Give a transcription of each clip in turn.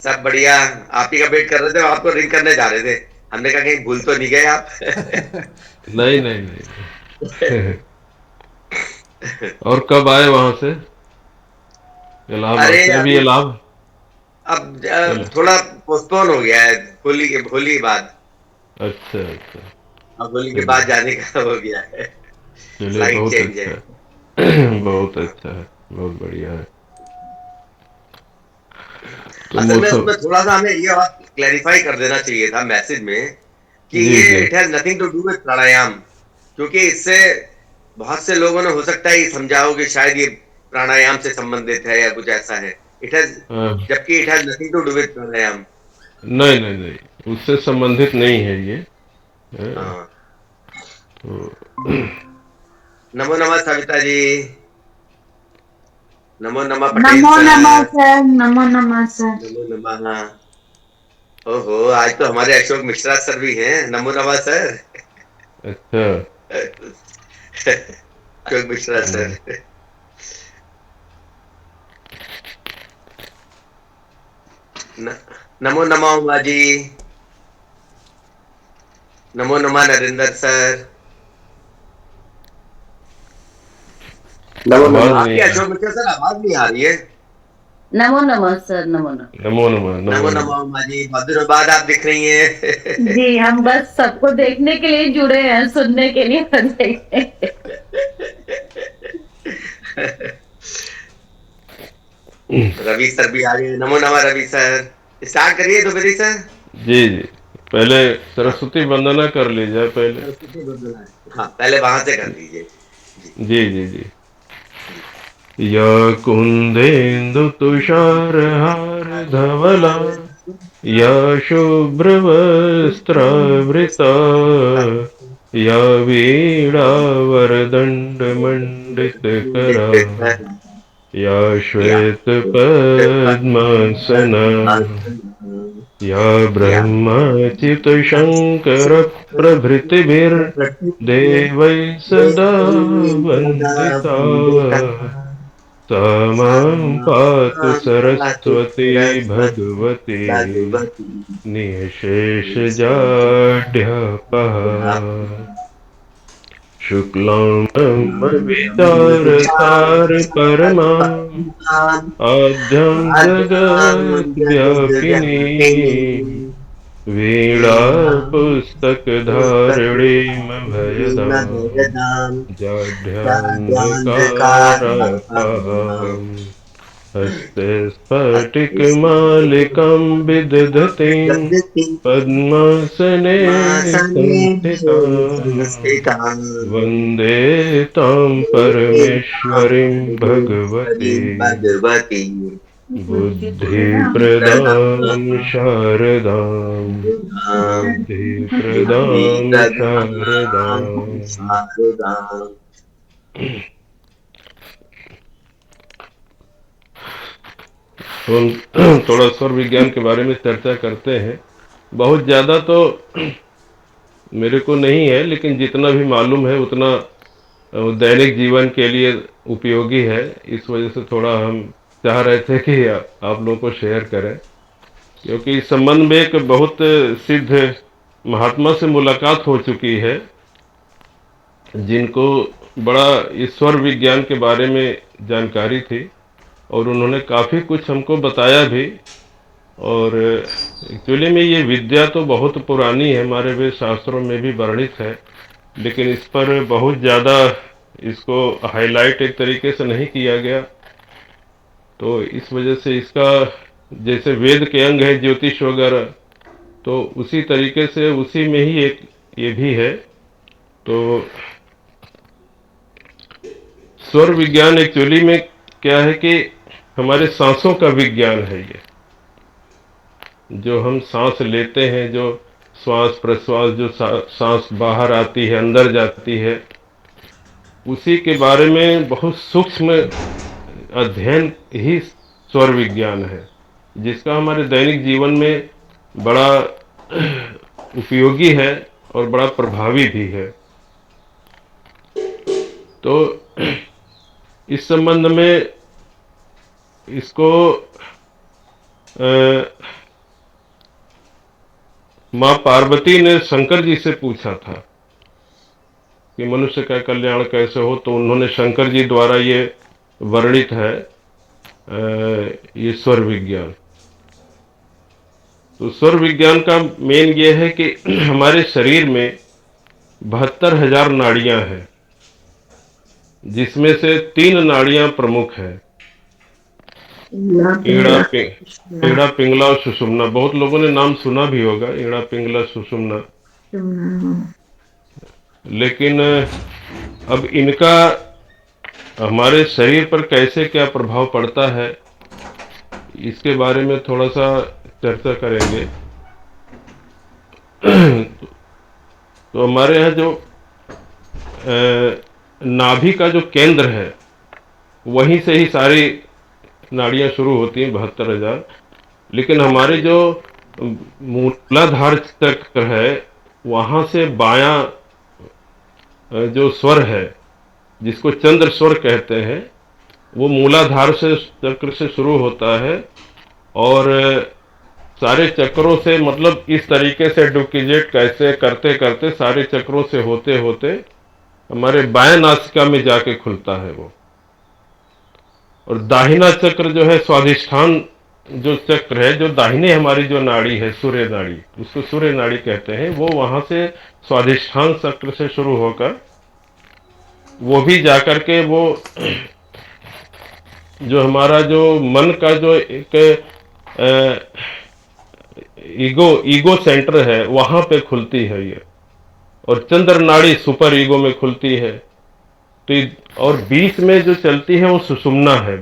सब बढ़िया। आप ही का वेट कर रहे थे, आपको रिंग करने जा रहे थे। हमने कहा कहीं भूल तो नहीं गए आप। नहीं नहीं नहीं। और कब आए वहां से? इलाहाबाद अरे से अभी अभी इलाहाबाद। अब इला थोड़ा पोस्टपोन हो गया है। होली के बाद। अच्छा अच्छा। अब होली के बाद चलिए। जाने का हो गया है। चलिए फ्लाइट बहुत चेंज है। अच्छा है। बहुत हाँ। अच्छा है। बहुत बढ़िया है। तो असल में मौसम। उसमें थोड़ा सा हमें ये बात क्लैरिफाई कर देना चाहिए था मैसेज में कि जी ये जी। It has nothing to do with pranayama. क्योंकि इससे बहुत से लोगों ने हो सकता है ये समझा हो कि शायद ये प्राणायाम से संबंधित है या कुछ ऐसा है। इट हैज हाँ, जबकि it has nothing to do with pranayama. नहीं नहीं नहीं, उससे संबंधित नहीं है ये। हाँ, हाँ। तो नमो नमः सविता जी। नमो नमः पटेल नमो नमः सर। सर, नमो नमः सर। नमो नमः। ओहो, आज तो हमारे अशोक मिश्रा सर भी हैं। नमो नमः सर। अच्छा। अशोक मिश्रा हम्म, सर। न, नमो नमः उमा जी। नमो नमः नरेंद्र सर। नमो आवाज नमः। नहीं आपकी आ। अशोक मिश्रा सर आवाज नहीं आ रही है। नमो नमः सर, नमो नमः। नमो नमः नमो नमो नमः। नमः उमा जी, बहुत दिनों बाद आप दिख रही हैं। जी, हम बस सबको देखने के लिए जुड़े हैं, सुनने के लिए नहीं। रवि सर भी आ गए। नमो नमः रवि सर। स्टार्ट करिए दोपहरी सर। जी जी। पहले हाँ। सरस्वती वंदना कर लीजिए पहले। सरस्वती वंदना है। हाँ, पहले वहां से कर लीजिए। जी जी जी जी। जी। या कुन्देन्दु तुषारहार धवला, या शुभ्रवस्त्रावृता, या वीणावरदण्डमण्डितकरा, या या श्वेतपद्मासना, या या ब्रह्माच्युतशङ्करप्रभृतिभिर्देवैः सदा वन्दिता, सा मां पातु सरस्वती भगवती भगवती निःशेषजाड्यापहा। शुक्लां आद्यं जगद्व्यापिनी, वीणापुस्तकधारिणीमभयदां जाढ्यान्धकारापहाम्। हस्ते स्फटिकमालिकां विदधतीं पद्मासने संस्थितां, वन्दे तां परमेश्वरीं भगवती भगवती बुद्धि प्रदान बुद्धिप्रदां शारदां। बुद्धिप्रदां शारदाम्। शारदा। तो हम थोड़ा स्वर विज्ञान के बारे में चर्चा करते हैं। बहुत ज़्यादा तो मेरे को नहीं है, लेकिन जितना भी मालूम है उतना दैनिक जीवन के लिए उपयोगी है। इस वजह से थोड़ा हम चाह रहे थे कि आप लोगों को शेयर करें, क्योंकि इस संबंध में एक बहुत सिद्ध महात्मा से मुलाकात हो चुकी है, जिनको बड़ा ईश्वर विज्ञान के बारे में जानकारी थी, और उन्होंने काफ़ी कुछ हमको बताया भी। और एक्चुअली में ये विद्या तो बहुत पुरानी है, हमारे वेद शास्त्रों में भी वर्णित है, लेकिन इस पर बहुत ज़्यादा इसको हाईलाइट एक तरीके से नहीं किया गया। तो इस वजह से इसका, जैसे वेद के अंग है ज्योतिष वगैरह, तो उसी तरीके से उसी में ही एक ये भी है। तो स्वर विज्ञान एक्चुअली में क्या है कि हमारे सांसों का विज्ञान है ये। जो हम सांस लेते हैं, जो श्वास प्रश्वास, जो सांस बाहर आती है अंदर जाती है, उसी के बारे में बहुत सूक्ष्म अध्ययन ही स्वर विज्ञान है, जिसका हमारे दैनिक जीवन में बड़ा उपयोगी है और बड़ा प्रभावी भी है। तो इस संबंध में इसको माँ पार्वती ने शंकर जी से पूछा था कि मनुष्य का कल्याण कैसे हो, तो उन्होंने शंकर जी द्वारा ये वर्णित है ये स्वर विज्ञान। तो स्वर विज्ञान का मेन ये है कि हमारे शरीर में 72,000 नाड़ियां हैं, जिसमें से 3 नाड़ियां प्रमुख है, ईड़ा ईड़ा पिंगला और सुषुम्ना। बहुत लोगों ने नाम सुना भी होगा, ईड़ा पिंगला सुषुम्ना। लेकिन अब इनका हमारे शरीर पर कैसे क्या प्रभाव पड़ता है, इसके बारे में थोड़ा सा चर्चा करेंगे। तो हमारे यहाँ जो नाभि का जो केंद्र है, वहीं से ही सारी नाड़ियां शुरू होती हैं, 72,000। लेकिन हमारे जो मूलाधार चक्र है, वहां से बायां जो स्वर है, जिसको चंद्र स्वर कहते हैं, वो मूलाधार से चक्र से शुरू होता है और सारे चक्रों से, मतलब इस तरीके से डुप्लीकेट कैसे करते करते सारे चक्रों से होते होते हमारे बाएं नासिका में जाके खुलता है वो। और दाहिना चक्र जो है, स्वाधिष्ठान जो चक्र है, जो दाहिने हमारी जो नाड़ी है, सूर्य नाड़ी, उसको सूर्य नाड़ी कहते हैं, वो वहां से स्वाधिष्ठान चक्र से शुरू होकर वो भी जाकर के वो जो हमारा जो मन का जो एक ईगो सेंटर है, वहां पे खुलती है ये। और चंद्र नाड़ी सुपर ईगो में खुलती है। तो और बीच में जो चलती है वो सुषुम्ना है।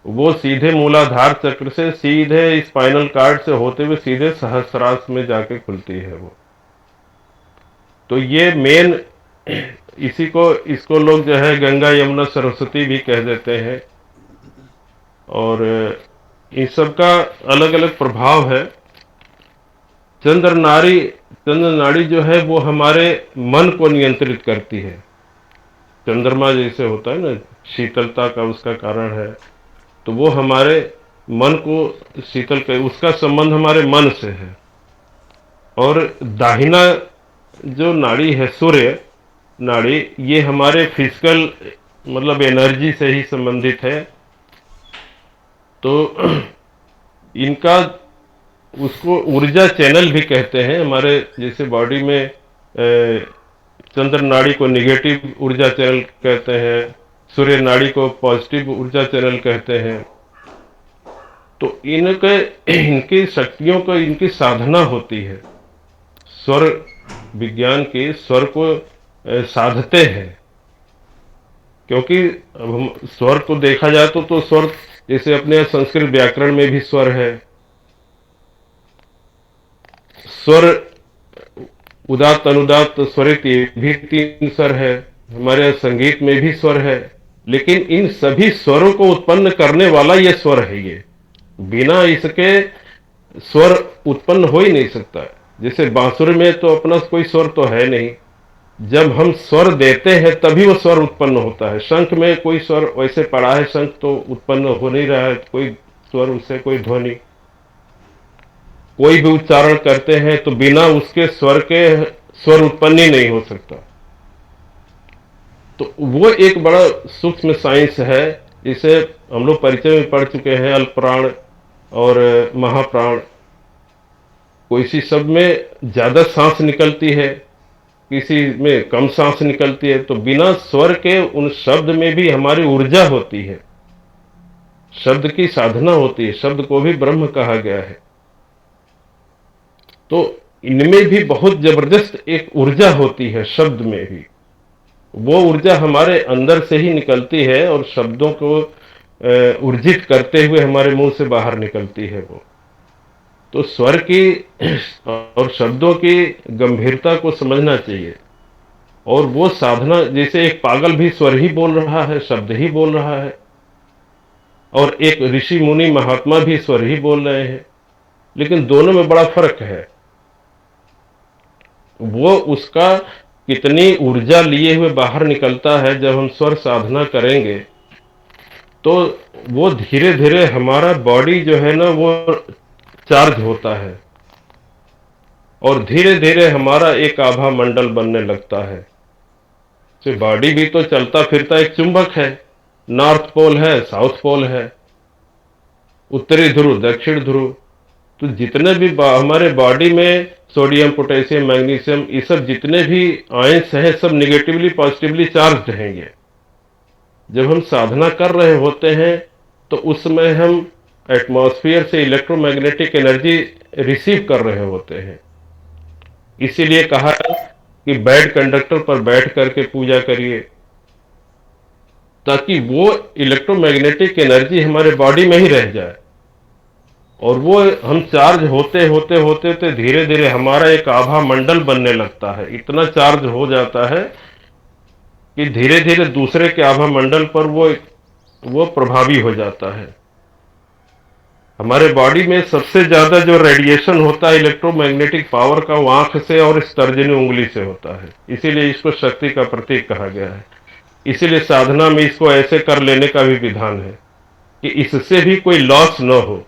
वो सीधे मूलाधार चक्र से सीधे स्पाइनल कार्ड से होते हुए सीधे सहस्रार में जाके खुलती है वो। तो ये मेन इसको लोग जो है गंगा यमुना सरस्वती भी कह देते हैं। और इन सब का अलग अलग प्रभाव है। चंद्र नाड़ी जो है वो हमारे मन को नियंत्रित करती है। चंद्रमा जैसे होता है ना, शीतलता का उसका कारण है, तो वो हमारे मन को शीतल कर, उसका संबंध हमारे मन से है। और दाहिना जो नाड़ी है, सूर्य नाड़ी, ये हमारे फिजिकल मतलब एनर्जी से ही संबंधित है। तो इनका उसको ऊर्जा चैनल भी कहते हैं। हमारे जैसे बॉडी में चंद्र नाड़ी को निगेटिव ऊर्जा चैनल कहते हैं, सूर्य नाड़ी को पॉजिटिव ऊर्जा चैनल कहते हैं। तो इनकी शक्तियों को, इनकी साधना होती है। स्वर विज्ञान के स्वर को साधते हैं, क्योंकि अब हम स्वर को देखा जाए तो स्वर जैसे अपने संस्कृत व्याकरण में भी स्वर है। स्वर उदात्त अनुदात्त स्वरित भी 3 स्वर है। हमारे संगीत में भी स्वर है। लेकिन इन सभी स्वरों को उत्पन्न करने वाला ये स्वर है। ये बिना इसके स्वर उत्पन्न हो ही नहीं सकता। जैसे बांसुरी में तो अपना कोई स्वर तो है नहीं, जब हम स्वर देते हैं तभी वो स्वर उत्पन्न होता है। शंख में कोई स्वर वैसे पड़ा है, शंख तो उत्पन्न हो नहीं रहा है, कोई स्वर, उससे कोई ध्वनि। कोई भी उच्चारण करते हैं तो बिना उसके स्वर के स्वर उत्पन्न ही नहीं हो सकता। तो वो एक बड़ा सूक्ष्म साइंस है, जिसे हम लोग परिचय में पढ़ चुके हैं। अल्पप्राण और महाप्राण। किसी शब्द में ज्यादा सांस निकलती है, किसी में कम सांस निकलती है। तो बिना स्वर के उन शब्द में भी हमारी ऊर्जा होती है, शब्द की साधना होती है। शब्द को भी ब्रह्म कहा गया है। तो इनमें भी बहुत जबरदस्त एक ऊर्जा होती है, शब्द में भी। वो ऊर्जा हमारे अंदर से ही निकलती है और शब्दों को ऊर्जित करते हुए हमारे मुंह से बाहर निकलती है वो। तो स्वर की और शब्दों की गंभीरता को समझना चाहिए। और वो साधना, जैसे एक पागल भी स्वर ही बोल रहा है, शब्द ही बोल रहा है, और एक ऋषि मुनि महात्मा भी स्वर ही बोल रहे हैं, लेकिन दोनों में बड़ा फर्क है। वो उसका कितनी ऊर्जा लिए हुए बाहर निकलता है। जब हम स्वर साधना करेंगे तो वो धीरे धीरे हमारा बॉडी जो है ना, वो चार्ज होता है। और धीरे धीरे हमारा एक आभा मंडल बनने लगता है। तो बॉडी भी तो चलता फिरता एक चुंबक है, नॉर्थ पोल है, साउथ पोल है, उत्तरी ध्रुव, दक्षिण ध्रुव। तो जितने भी हमारे बॉडी में सोडियम, पोटेशियम, मैग्नीशियम, ये सब जितने भी आयंस हैं, सब निगेटिवली पॉजिटिवली चार्ज रहेंगे। जब हम साधना कर रहे होते हैं तो उस समय हम एटमॉस्फेयर से इलेक्ट्रोमैग्नेटिक एनर्जी रिसीव कर रहे होते हैं। इसीलिए कहा कि बैड कंडक्टर पर बैठ करके पूजा करिए, ताकि वो इलेक्ट्रोमैग्नेटिक एनर्जी हमारे बॉडी में ही रह जाए, और वो हम चार्ज होते होते होते होते धीरे धीरे हमारा एक आभा मंडल बनने लगता है। इतना चार्ज हो जाता है कि धीरे धीरे दूसरे के आभा मंडल पर वो प्रभावी हो जाता है। हमारे बॉडी में सबसे ज्यादा जो रेडिएशन होता है इलेक्ट्रोमैग्नेटिक पावर का, वो आंख से और इस तर्जनी उंगली से होता है। इसीलिए इसको शक्ति का प्रतीक कहा गया है। इसीलिए साधना में इसको ऐसे कर लेने का भी विधान है कि इससे भी कोई लॉस न हो,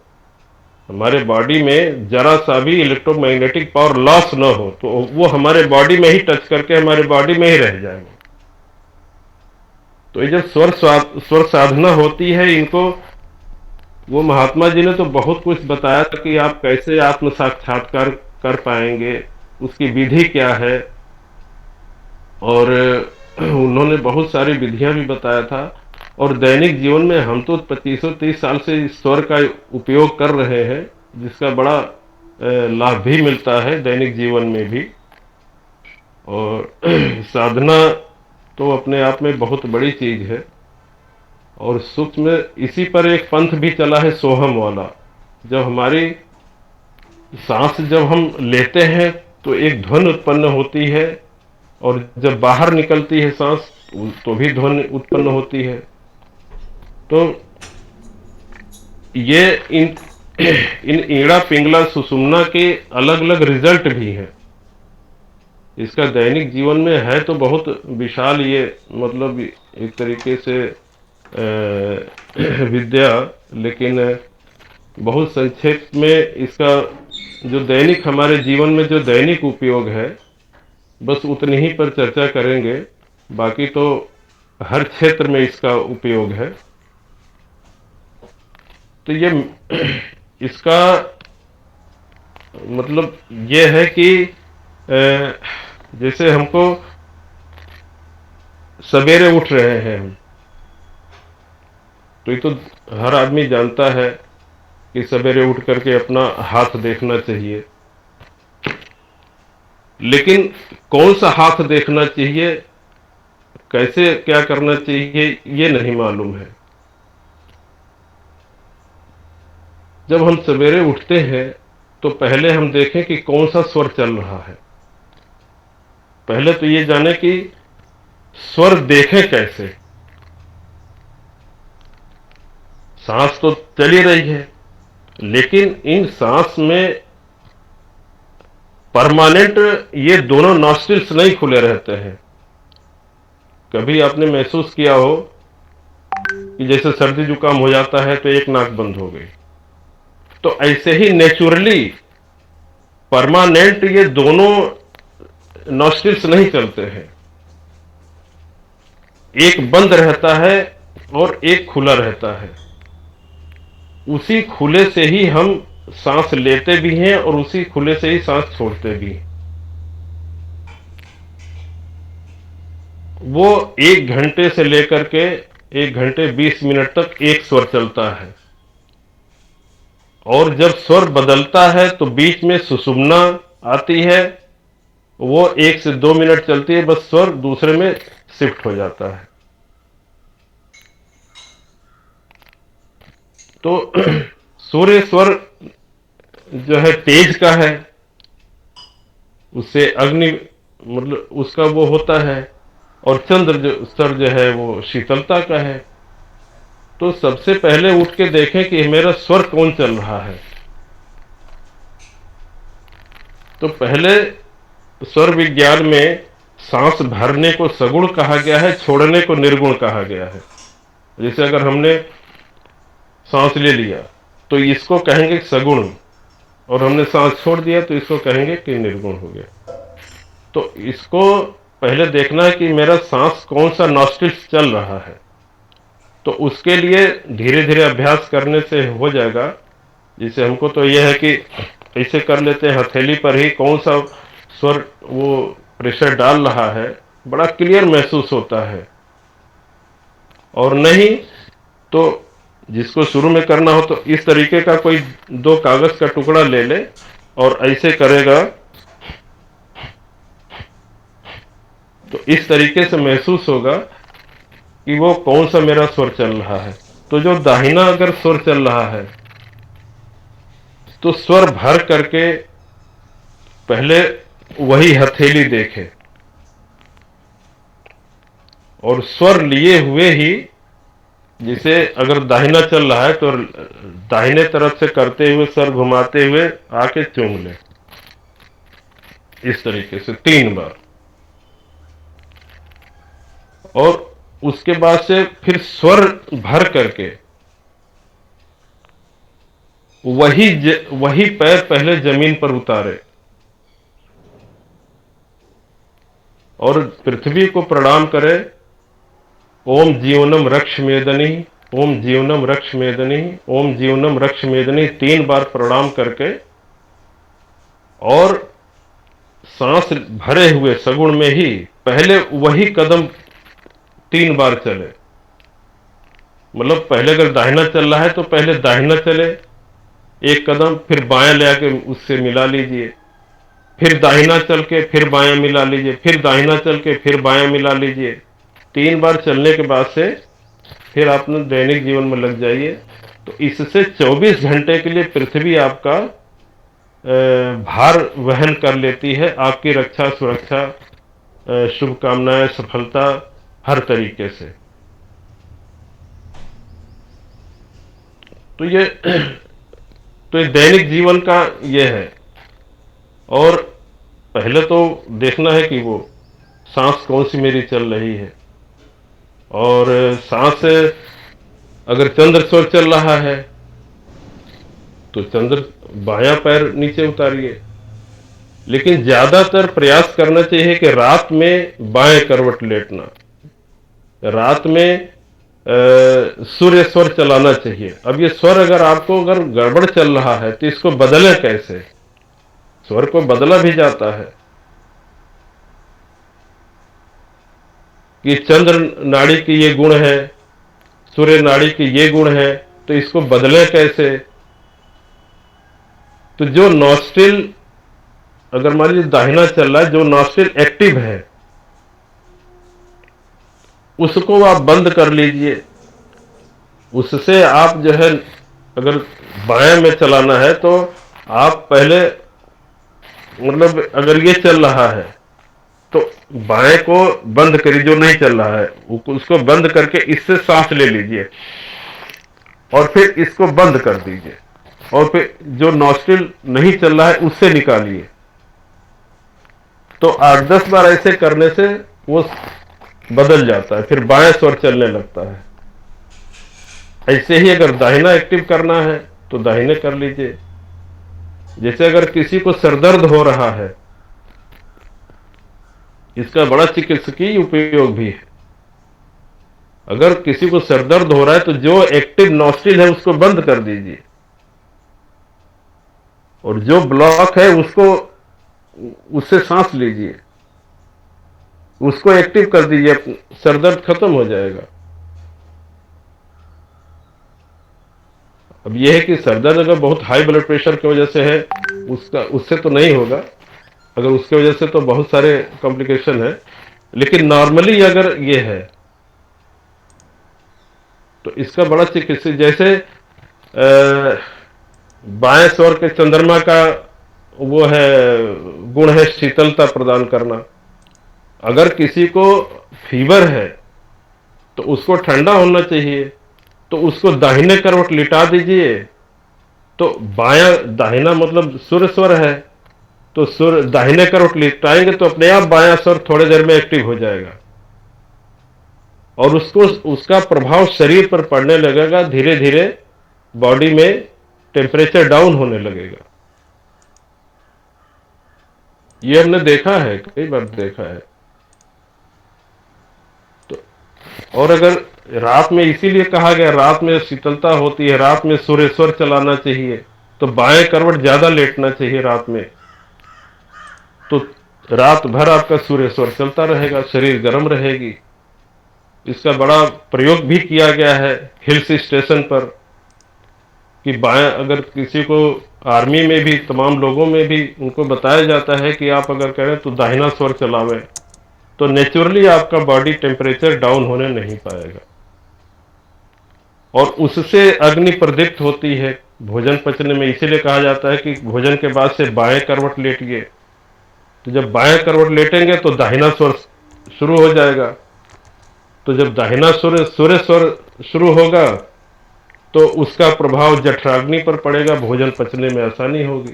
हमारे बॉडी में जरा सा भी इलेक्ट्रोमैग्नेटिक पावर लॉस न हो, तो वो हमारे बॉडी में ही टच करके हमारे बॉडी में ही रह जाएंगे। तो ये जब स्वर साधना होती है, इनको वो महात्मा जी ने तो बहुत कुछ बताया था कि आप कैसे आत्म साक्षात्कार कर पाएंगे, उसकी विधि क्या है, और उन्होंने बहुत सारी विधियां भी बताया था। और दैनिक जीवन में हम तो 25-30 साल से इस स्वर का उपयोग कर रहे हैं, जिसका बड़ा लाभ भी मिलता है दैनिक जीवन में भी। और साधना तो अपने आप में बहुत बड़ी चीज है। और सूक्ष्म इसी पर एक पंथ भी चला है, सोहम वाला। जब हमारी सांस जब हम लेते हैं तो एक ध्वनि उत्पन्न होती है, और जब बाहर निकलती है सांस तो भी ध्वनि उत्पन्न होती है। तो ये इन ईड़ा, पिंगला, सुषुम्ना के अलग अलग रिजल्ट भी हैं। इसका दैनिक जीवन में है तो बहुत विशाल, ये मतलब एक तरीके से विद्या, लेकिन बहुत संक्षेप में इसका जो दैनिक हमारे जीवन में जो दैनिक उपयोग है, बस उतनी ही पर चर्चा करेंगे। बाकी तो हर क्षेत्र में इसका उपयोग है। तो ये इसका मतलब ये है कि जैसे हमको सवेरे उठ रहे हैं हम, तो ये तो हर आदमी जानता है कि सवेरे उठ करके अपना हाथ देखना चाहिए। लेकिन कौन सा हाथ देखना चाहिए, कैसे क्या करना चाहिए, ये नहीं मालूम है। जब हम सवेरे उठते हैं तो पहले हम देखें कि कौन सा स्वर चल रहा है। पहले तो ये जाने कि स्वर देखें कैसे। सांस तो चल ही रही है, लेकिन इन सांस में परमानेंट ये दोनों नॉस्ट्रिल्स नहीं खुले रहते हैं। कभी आपने महसूस किया हो कि जैसे सर्दी जुकाम हो जाता है तो एक नाक बंद हो गई, तो ऐसे ही नेचुरली परमानेंट ये दोनों नॉस्ट्रिल्स नहीं चलते हैं। एक बंद रहता है और एक खुला रहता है। उसी खुले से ही हम सांस लेते भी हैं और उसी खुले से ही सांस छोड़ते भी हैं। वो 1 घंटे से लेकर के 1 घंटे 20 मिनट तक एक स्वर चलता है, और जब स्वर बदलता है तो बीच में सुषुम्ना आती है, वो 1 से 2 मिनट चलती है, बस स्वर दूसरे में शिफ्ट हो जाता है। तो सूर्य स्वर जो है तेज का है, उससे अग्नि मतलब उसका वो होता है, और चंद्र जो स्वर जो है वो शीतलता का है। तो सबसे पहले उठ के देखें कि मेरा स्वर कौन चल रहा है। तो पहले स्वर विज्ञान में सांस भरने को सगुण कहा गया है, छोड़ने को निर्गुण कहा गया है। जैसे अगर हमने सांस ले लिया तो इसको कहेंगे सगुण, और हमने सांस छोड़ दिया तो इसको कहेंगे कि निर्गुण हो गया। तो इसको पहले देखना है कि मेरा सांस कौन सा नॉस्ट्रिल्स चल रहा है। तो उसके लिए धीरे धीरे अभ्यास करने से हो जाएगा। जैसे हमको तो यह है कि ऐसे कर लेते हैं, हथेली पर ही कौन सा स्वर वो प्रेशर डाल रहा है, बड़ा क्लियर महसूस होता है। और नहीं तो जिसको शुरू में करना हो तो इस तरीके का कोई 2 कागज का टुकड़ा ले ले और ऐसे करेगा तो इस तरीके से महसूस होगा कि वो कौन सा मेरा स्वर चल रहा है। तो जो दाहिना अगर स्वर चल रहा है तो स्वर भर करके पहले वही हथेली देखे और स्वर लिए हुए ही, जिसे अगर दाहिना चल रहा है तो दाहिने तरफ से करते हुए सर घुमाते हुए आके चूम ले, इस तरीके से 3 बार। और उसके बाद से फिर स्वर भर करके वही पैर पहले जमीन पर उतारे और पृथ्वी को प्रणाम करे। ओम जीवनम रक्ष मेदनी, ओम जीवनम रक्ष मेदनी, ओम जीवनम रक्ष मेदनी 3 बार प्रणाम करके और सांस भरे हुए सगुण में ही पहले वही कदम 3 बार चले। मतलब पहले अगर दाहिना चल रहा है तो पहले दाहिना चले 1 कदम, फिर बायां ले आके उससे मिला लीजिए, फिर दाहिना चल के फिर बायां मिला लीजिए, फिर दाहिना चल के फिर बायां मिला लीजिए। 3 बार चलने के बाद से फिर अपने दैनिक जीवन में लग जाइए। तो इससे 24 घंटे के लिए पृथ्वी आपका भार वहन कर लेती है, आपकी रक्षा सुरक्षा, शुभकामनाएं, सफलता हर तरीके से। तो ये दैनिक जीवन का ये है। और पहले तो देखना है कि वो सांस कौन सी मेरी चल रही है। और सांस अगर चंद्र स्वर चल रहा है तो चंद्र बायां पैर नीचे उतारिए, लेकिन ज्यादातर प्रयास करना चाहिए कि रात में बाएं करवट लेटना, रात में सूर्य स्वर चलाना चाहिए। अब ये स्वर अगर गड़बड़ चल रहा है तो इसको बदले कैसे? स्वर को बदला भी जाता है कि चंद्र नाड़ी की ये गुण है, सूर्य नाड़ी की ये गुण है, तो इसको बदले कैसे? तो जो नॉस्ट्रिल अगर मान लीजिए दाहिना चल रहा है, जो नॉस्ट्रिल एक्टिव है उसको आप बंद कर लीजिए। उससे आप जो है अगर बाएं में चलाना है तो आप पहले मतलब अगर ये चल रहा है तो बाएं को बंद करिए, जो नहीं चल रहा है उसको बंद करके इससे सांस ले लीजिए और फिर इसको बंद कर दीजिए और फिर जो नॉस्ट्रिल नहीं चल रहा है उससे निकालिए। तो 8-10 बार ऐसे करने से वो बदल जाता है, फिर बाएं स्वर चलने लगता है। ऐसे ही अगर दाहिना एक्टिव करना है तो दाहिने कर लीजिए। जैसे अगर किसी को सरदर्द हो रहा है, इसका बड़ा चिकित्सकीय उपयोग भी है। अगर किसी को सरदर्द हो रहा है तो जो एक्टिव नॉस्ट्रिल है उसको बंद कर दीजिए और जो ब्लॉक है उससे सांस लीजिए, उसको एक्टिव कर दीजिए, सरदर्द खत्म हो जाएगा। अब यह है कि सरदर्द अगर बहुत हाई ब्लड प्रेशर की वजह से है उससे तो नहीं होगा, अगर उसकी वजह से तो बहुत सारे कॉम्प्लिकेशन है। लेकिन नॉर्मली अगर ये है तो इसका बड़ा चिकित्सा, जैसे बाएं स्वर के चंद्रमा का वो है गुण है शीतलता प्रदान करना। अगर किसी को फीवर है तो उसको ठंडा होना चाहिए, तो उसको दाहिने करवट लिटा दीजिए। तो दाहिना मतलब सूर्य स्वर है, तो सूर्य दाहिने करवट लिटाएंगे तो अपने आप बायां स्वर थोड़ी देर में एक्टिव हो जाएगा और उसका प्रभाव शरीर पर पड़ने लगेगा। धीरे धीरे बॉडी में टेम्परेचर डाउन होने लगेगा। ये हमने देखा है, कई बार देखा है। तो और अगर रात में, इसीलिए कहा गया रात में शीतलता होती है, रात में सुरेश्वर चलाना चाहिए, तो बाएं करवट ज्यादा लेटना चाहिए रात में। तो रात भर आपका सुरेश्वर चलता रहेगा, शरीर गर्म रहेगी। इसका बड़ा प्रयोग भी किया गया है हिल्स स्टेशन पर, कि बाएं, अगर किसी को आर्मी में भी, तमाम लोगों में भी उनको बताया जाता है कि आप अगर करें तो दाहिना स्वर चलावें, तो नेचुरली आपका बॉडी टेम्परेचर डाउन होने नहीं पाएगा, और उससे अग्नि प्रदीप्त होती है भोजन पचने में। इसीलिए कहा जाता है कि भोजन के बाद से बाएं करवट लेटिए। तो जब बाएं करवट लेटेंगे तो दाहिना स्वर शुरू हो जाएगा। तो जब दाहिना सूर्य स्वर शुरू होगा तो उसका प्रभाव जठराग्नि पर पड़ेगा, भोजन पचने में आसानी होगी,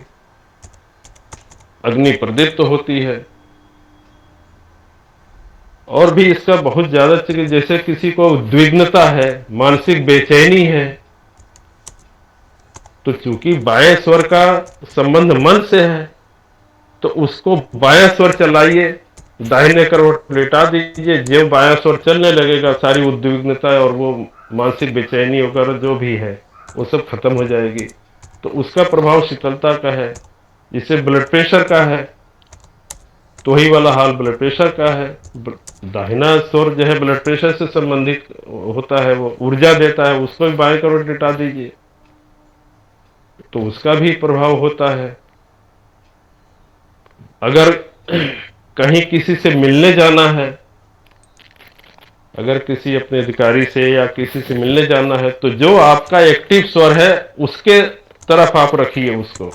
अग्नि प्रदीप्त होती है। और भी इसका बहुत ज्यादा चीज, जैसे किसी को उद्विग्नता है, मानसिक बेचैनी है, तो चूंकि बाएं स्वर का संबंध मन से है, तो उसको बायां स्वर चलाइए, दाहिने करवट लेटा दीजिए। जो बायां स्वर चलने लगेगा, सारी उद्विग्नता और वो मानसिक बेचैनी वगैरह जो भी है वो सब खत्म हो जाएगी। तो उसका प्रभाव शीतलता का है। जिसे ब्लड प्रेशर का है तो वही वाला हाल ब्लड प्रेशर का है। दाहिना स्वर जो है ब्लड प्रेशर से संबंधित होता है, वो ऊर्जा देता है, उसको भी बाएं करवट लेटा दीजिए तो उसका भी प्रभाव होता है। अगर कहीं किसी से मिलने जाना है, अगर किसी अपने अधिकारी से या किसी से मिलने जाना है, तो जो आपका एक्टिव स्वर है उसके तरफ आप रखिए उसको।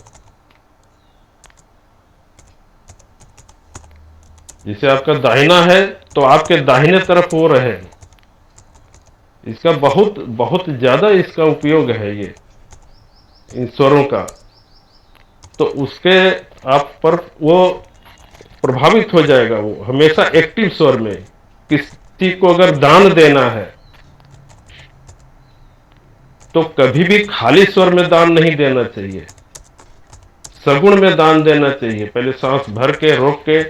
जैसे आपका दाहिना है तो आपके दाहिने तरफ वो रहे। इसका बहुत बहुत ज्यादा इसका उपयोग है ये, इन स्वरों का। तो उसके आप पर वो प्रभावित हो जाएगा, वो हमेशा एक्टिव स्वर में। किसी को अगर दान देना है तो कभी भी खाली स्वर में दान नहीं देना चाहिए, सगुण में दान देना चाहिए। पहले सांस भर के, रोक के,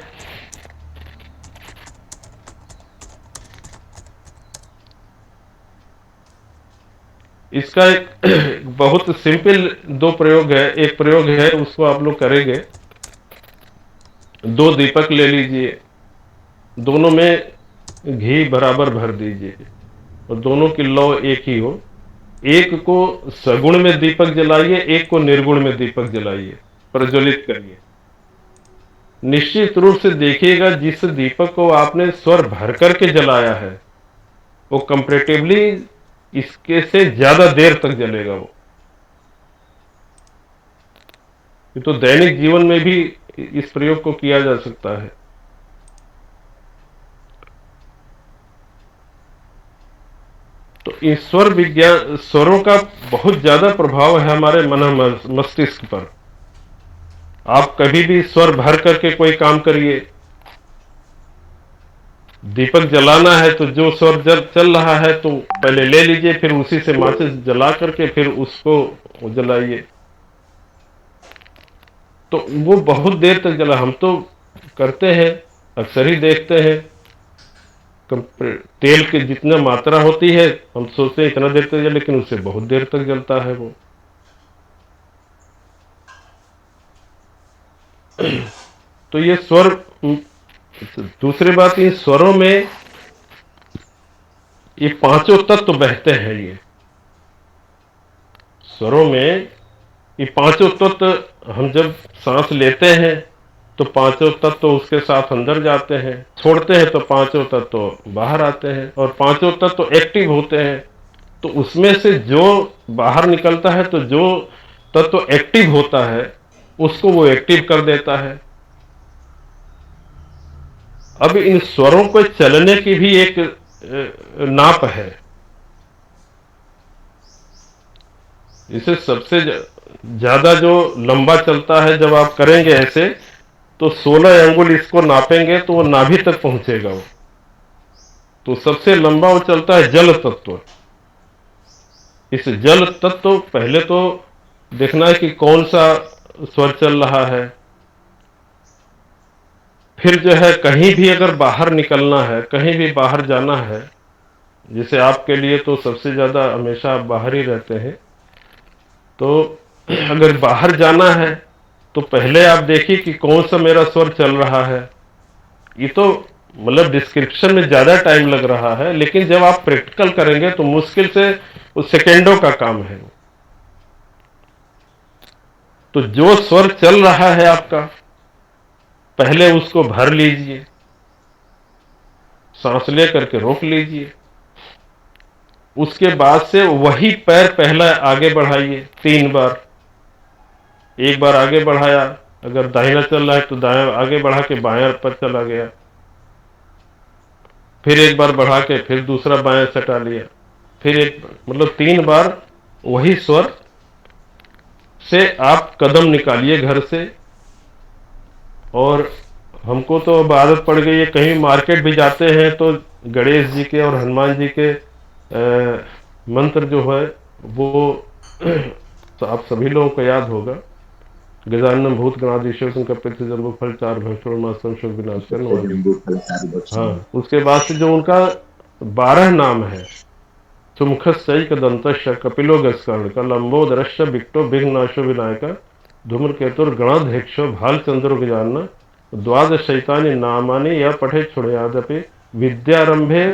इसका एक बहुत सिंपल दो प्रयोग है। एक प्रयोग है, उसको आप लोग करेंगे। दो दीपक ले लीजिए, दोनों में घी बराबर भर दीजिए और दोनों की लौ एक ही हो। एक को सगुण में दीपक जलाइए, एक को निर्गुण में दीपक जलाइए, प्रज्वलित करिए। निश्चित रूप से देखिएगा, जिस दीपक को आपने स्वर भर करके जलाया है वो कंपैरेटिवली इसके से ज्यादा देर तक जलेगा वो। ये तो दैनिक जीवन में भी इस प्रयोग को किया जा सकता है। तो ईश्वर विज्ञान, स्वरों का बहुत ज्यादा प्रभाव है हमारे मन मस्तिष्क पर। आप कभी भी स्वर भर करके कोई काम करिए। दीपक जलाना है तो जो स्वर चल रहा है तो पहले ले लीजिए, फिर उसी से माचिस जला करके फिर उसको जलाइए, तो वो बहुत देर तक जला। हम तो करते हैं, अक्सर ही देखते हैं। तेल की जितना मात्रा होती है हम सोचते हैं इतना देर तक जले, लेकिन उससे बहुत देर तक जलता है वो। तो ये स्वर, दूसरी बात, इन स्वरों में ये पांचों तत्व बहते हैं। ये स्वरों में ये पांचों तत्व, हम जब सांस लेते हैं तो पांचों तत्व उसके साथ अंदर जाते हैं, छोड़ते हैं तो पांचों तत्व बाहर आते हैं, और पांचों तत्व एक्टिव होते हैं। तो उसमें से जो बाहर निकलता है, तो जो तत्व एक्टिव होता है उसको वो एक्टिव कर देता है। अब इन स्वरों को चलने की भी एक नाप है। इसे सबसे ज्यादा जो लंबा चलता है, जब आप करेंगे ऐसे तो 16 अंगुल इसको नापेंगे तो वो नाभि तक पहुंचेगा वो। तो सबसे लंबा वो चलता है जल तत्व। इस जल तत्व पहले तो देखना है कि कौन सा स्वर चल रहा है। फिर जो है कहीं भी अगर बाहर निकलना है, कहीं भी बाहर जाना है, जैसे आपके लिए तो सबसे ज़्यादा हमेशा आप बाहर ही रहते हैं, तो अगर बाहर जाना है तो पहले आप देखिए कि कौन सा मेरा स्वर चल रहा है। ये तो मतलब डिस्क्रिप्शन में ज़्यादा टाइम लग रहा है, लेकिन जब आप प्रैक्टिकल करेंगे तो मुश्किल से उस सेकेंडों का काम है। तो जो स्वर चल रहा है आपका, पहले उसको भर लीजिए, सांस ले करके रोक लीजिए, उसके बाद से वही पैर पहला आगे बढ़ाइए 3 बार। एक बार आगे बढ़ाया, अगर दाहिना चल रहा है तो दायां आगे बढ़ा के बायां पर चला गया, फिर एक बार बढ़ा के फिर दूसरा बायां सटा लिया, फिर एक, मतलब 3 बार वही स्वर से आप कदम निकालिए घर से। और हमको तो अब आदत पड़ गई है, कहीं मार्केट भी जाते हैं तो गणेश जी के और हनुमान जी के मंत्र जो है वो तो आप सभी लोगों को याद होगा। गजानन भूत गणाधीशो संकपित जम्बो फल चार भक्षण मास्तम शोक विनाश करने। हाँ, उसके बाद से जो उनका 12 नाम है, सुमुखस्यैक दंतश्च कपिलो गस्कर्ण कलंबोदरश्च विक्टो विघ्नाशो विनायक धूम्रकेतुर गणाध्यक्षो भालचंद्रो गजानन द्वादशैतानि नामानि यह पठे छुड़यादपि विद्यारंभे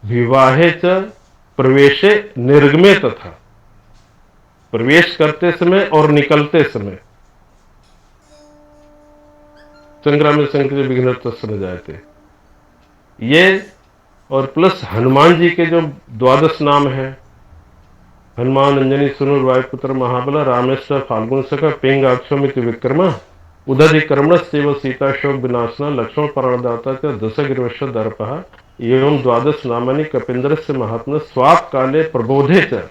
विवाहे च प्रवेशे निर्गमे तथा। प्रवेश करते समय और निकलते समय संग्राम संकृति विघ्न तस्न जाते, ये और प्लस हनुमान जी के जो 12 नाम है, हनुमान अंजनी सुनुर वायुपुत्र महाबल रामेश्वर फाल्गुन सखा पिंग अक्षमित विक्रमा उदधि कर्मणस्व सीता शोक विनाशना लक्ष्मण प्राणदाता च दशगिरवश दर्पः एवं 12 नामानि कपिंद्र से महात्मा स्वाप काले प्रबोधे च।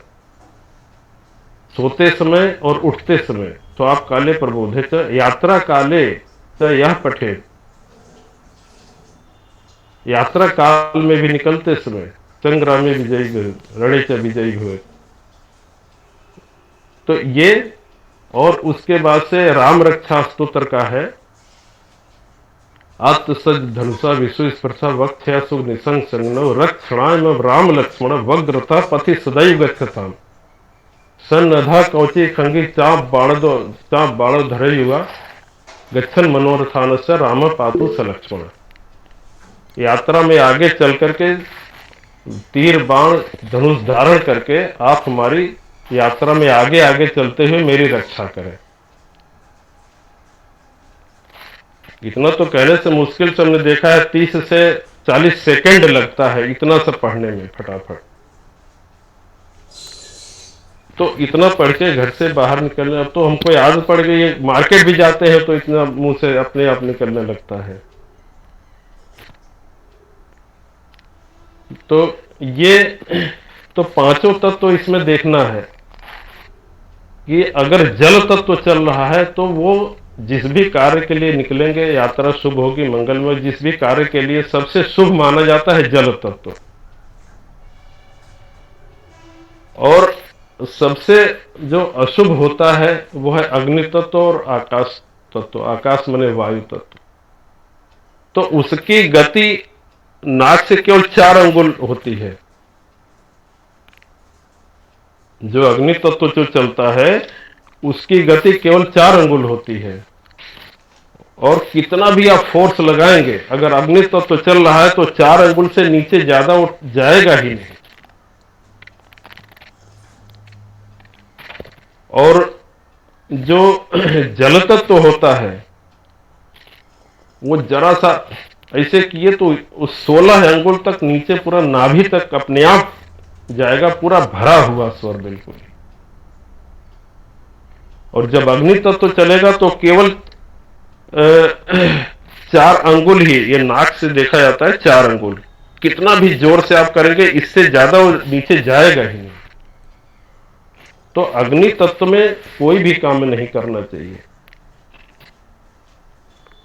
सोते समय और उठते समय स्वाप काले प्रबोधे च यात्रा काले च यह पठे। यात्रा काल में भी निकलते समय संग्रामी विजयी भवे रणे च विजयी भवे। तो ये, और उसके बाद से राम रक्षा स्तोत्र का है, आत्मसज धनुषा विश्व स्पर्शा वक्षया सुख निसंग संगनो रक्षणाय राम लक्ष्मण वग्रता पथि सदैव गच्छताम सन्नधा कौची खंगी चाप बाणो धरे युवा गच्छन मनोरथान से राम पातु स लक्ष्मण। यात्रा में आगे चल करके तीर बाण धनुष धारण करके आप हमारी यात्रा में आगे आगे चलते हुए मेरी रक्षा करें। इतना तो कहने से मुश्किल से हमने देखा है 30 से 40 सेकंड लगता है इतना सब पढ़ने में फटाफट। तो इतना पढ़ के घर से बाहर निकलने, अब तो हमको याद पड़ गई है, मार्केट भी जाते हैं तो इतना मुंह से अपने आप निकलने लगता है। तो ये तो पांचों तत्व तो इसमें देखना है कि अगर जल तत्व चल रहा है तो वो जिस भी कार्य के लिए निकलेंगे यात्रा शुभ होगी मंगलमय। जिस भी कार्य के लिए सबसे शुभ माना जाता है जल तत्व, और सबसे जो अशुभ होता है वो है अग्नि तत्व और आकाश तत्व। आकाश माने वायु तत्व। तो उसकी गति नाक से केवल 4 अंगुल होती है। जो अग्नि तत्व जो चलता है उसकी गति केवल 4 अंगुल होती है, और कितना भी आप फोर्स लगाएंगे अगर अग्नि तत्व चल रहा है तो 4 अंगुल से नीचे ज्यादा उठ जाएगा ही नहीं। और जो जल तत्व होता है वो जरा सा ऐसे किए तो उस 16 अंगुल तक नीचे पूरा नाभि तक अपने आप जाएगा, पूरा भरा हुआ स्वर बिल्कुल। और जब अग्नि तत्व चलेगा तो केवल 4 अंगुल ही, ये नाक से देखा जाता है 4 अंगुल। कितना भी जोर से आप करेंगे इससे ज्यादा वो नीचे जाएगा ही नहीं। तो अग्नि तत्व में कोई भी काम नहीं करना चाहिए।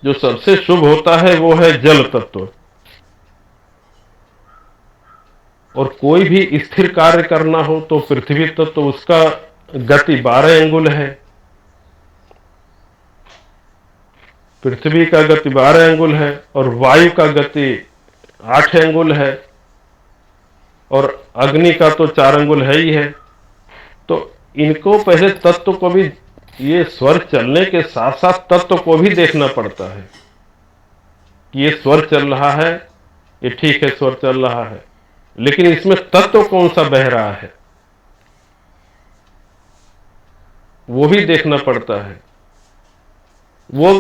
जो सबसे शुभ होता है वो है जल तत्व। और कोई भी स्थिर कार्य करना हो तो पृथ्वी तत्व, उसका गति 12 अंगुल है। पृथ्वी का गति 12 अंगुल है और वायु का गति 8 अंगुल है और अग्नि का तो 4 अंगुल है ही है। तो इनको पहले तत्व को भी, ये स्वर चलने के साथ साथ तत्व को भी देखना पड़ता है कि ये स्वर चल रहा है, ये ठीक है स्वर चल रहा है, लेकिन इसमें तत्व कौन सा बह रहा है वो भी देखना पड़ता है। वो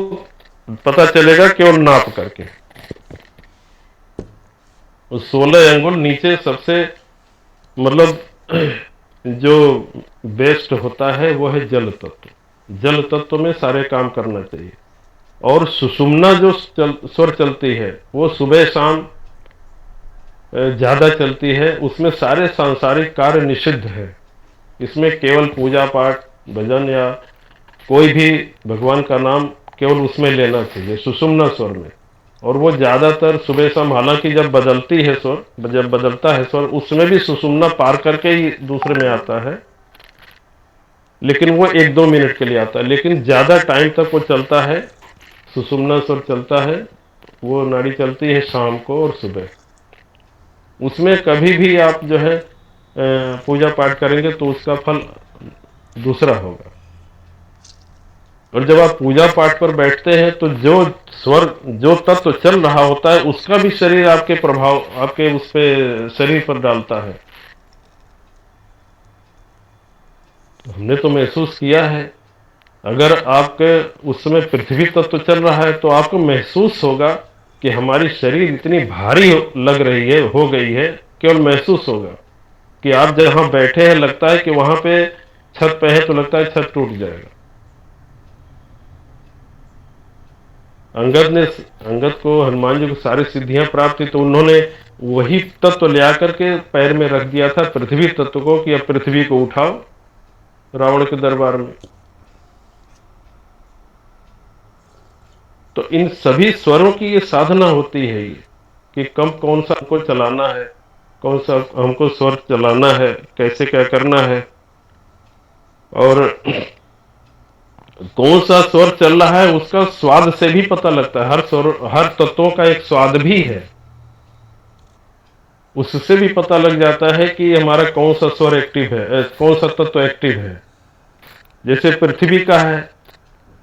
पता चलेगा केवल नाप करके। 16 अंगुल नीचे सबसे मतलब जो बेस्ट होता है वो है जल तत्व। जल तत्व में सारे काम करना चाहिए। और सुषुम्ना जो स्वर चलती है वो सुबह शाम ज्यादा चलती है, उसमें सारे सांसारिक कार्य निषिद्ध है। इसमें केवल पूजा पाठ भजन या कोई भी भगवान का नाम केवल उसमें लेना चाहिए, सुषुम्ना स्वर में। और वो ज्यादातर सुबह शाम, हालांकि जब बदलती है स्वर, जब बदलता है स्वर उसमें भी सुषुम्ना पार करके ही दूसरे में आता है, लेकिन वो 1-2 मिनट के लिए आता है। लेकिन ज्यादा टाइम तक वो चलता है, सुषुम्ना स्वर चलता है। वो नाड़ी चलती है शाम को और सुबह। उसमें कभी भी आप जो है पूजा पाठ करेंगे तो उसका फल दूसरा होगा। और जब आप पूजा पाठ पर बैठते हैं तो जो स्वर, जो तत्व चल रहा होता है उसका भी शरीर आपके प्रभाव, आपके उस पे शरीर पर डालता है। हमने तो महसूस किया है, अगर आपके उस समय पृथ्वी तत्व चल रहा है तो आपको महसूस होगा कि हमारी शरीर इतनी भारी लग रही है, हो गई है। केवल महसूस होगा कि आप जहां बैठे हैं लगता है कि वहां पे छत पे है तो लगता है छत टूट जाएगा। अंगद को हनुमान जी को सारी सिद्धियां प्राप्त थी, तो उन्होंने वही तत्व ले आकर के पैर में रख दिया था, पृथ्वी तत्व को, कि अब पृथ्वी को उठाओ रावण के दरबार में। तो इन सभी स्वरों की ये साधना होती है, ये कि कम कौन सा हमको चलाना है, कौन सा हमको स्वर चलाना है, कैसे क्या करना है, और कौन सा स्वर चल रहा है उसका स्वाद से भी पता लगता है। हर स्वर, हर तत्वों का एक स्वाद भी है, उससे भी पता लग जाता है कि हमारा कौन सा स्वर एक्टिव है, कौन सा तत्व एक्टिव है। जैसे पृथ्वी का है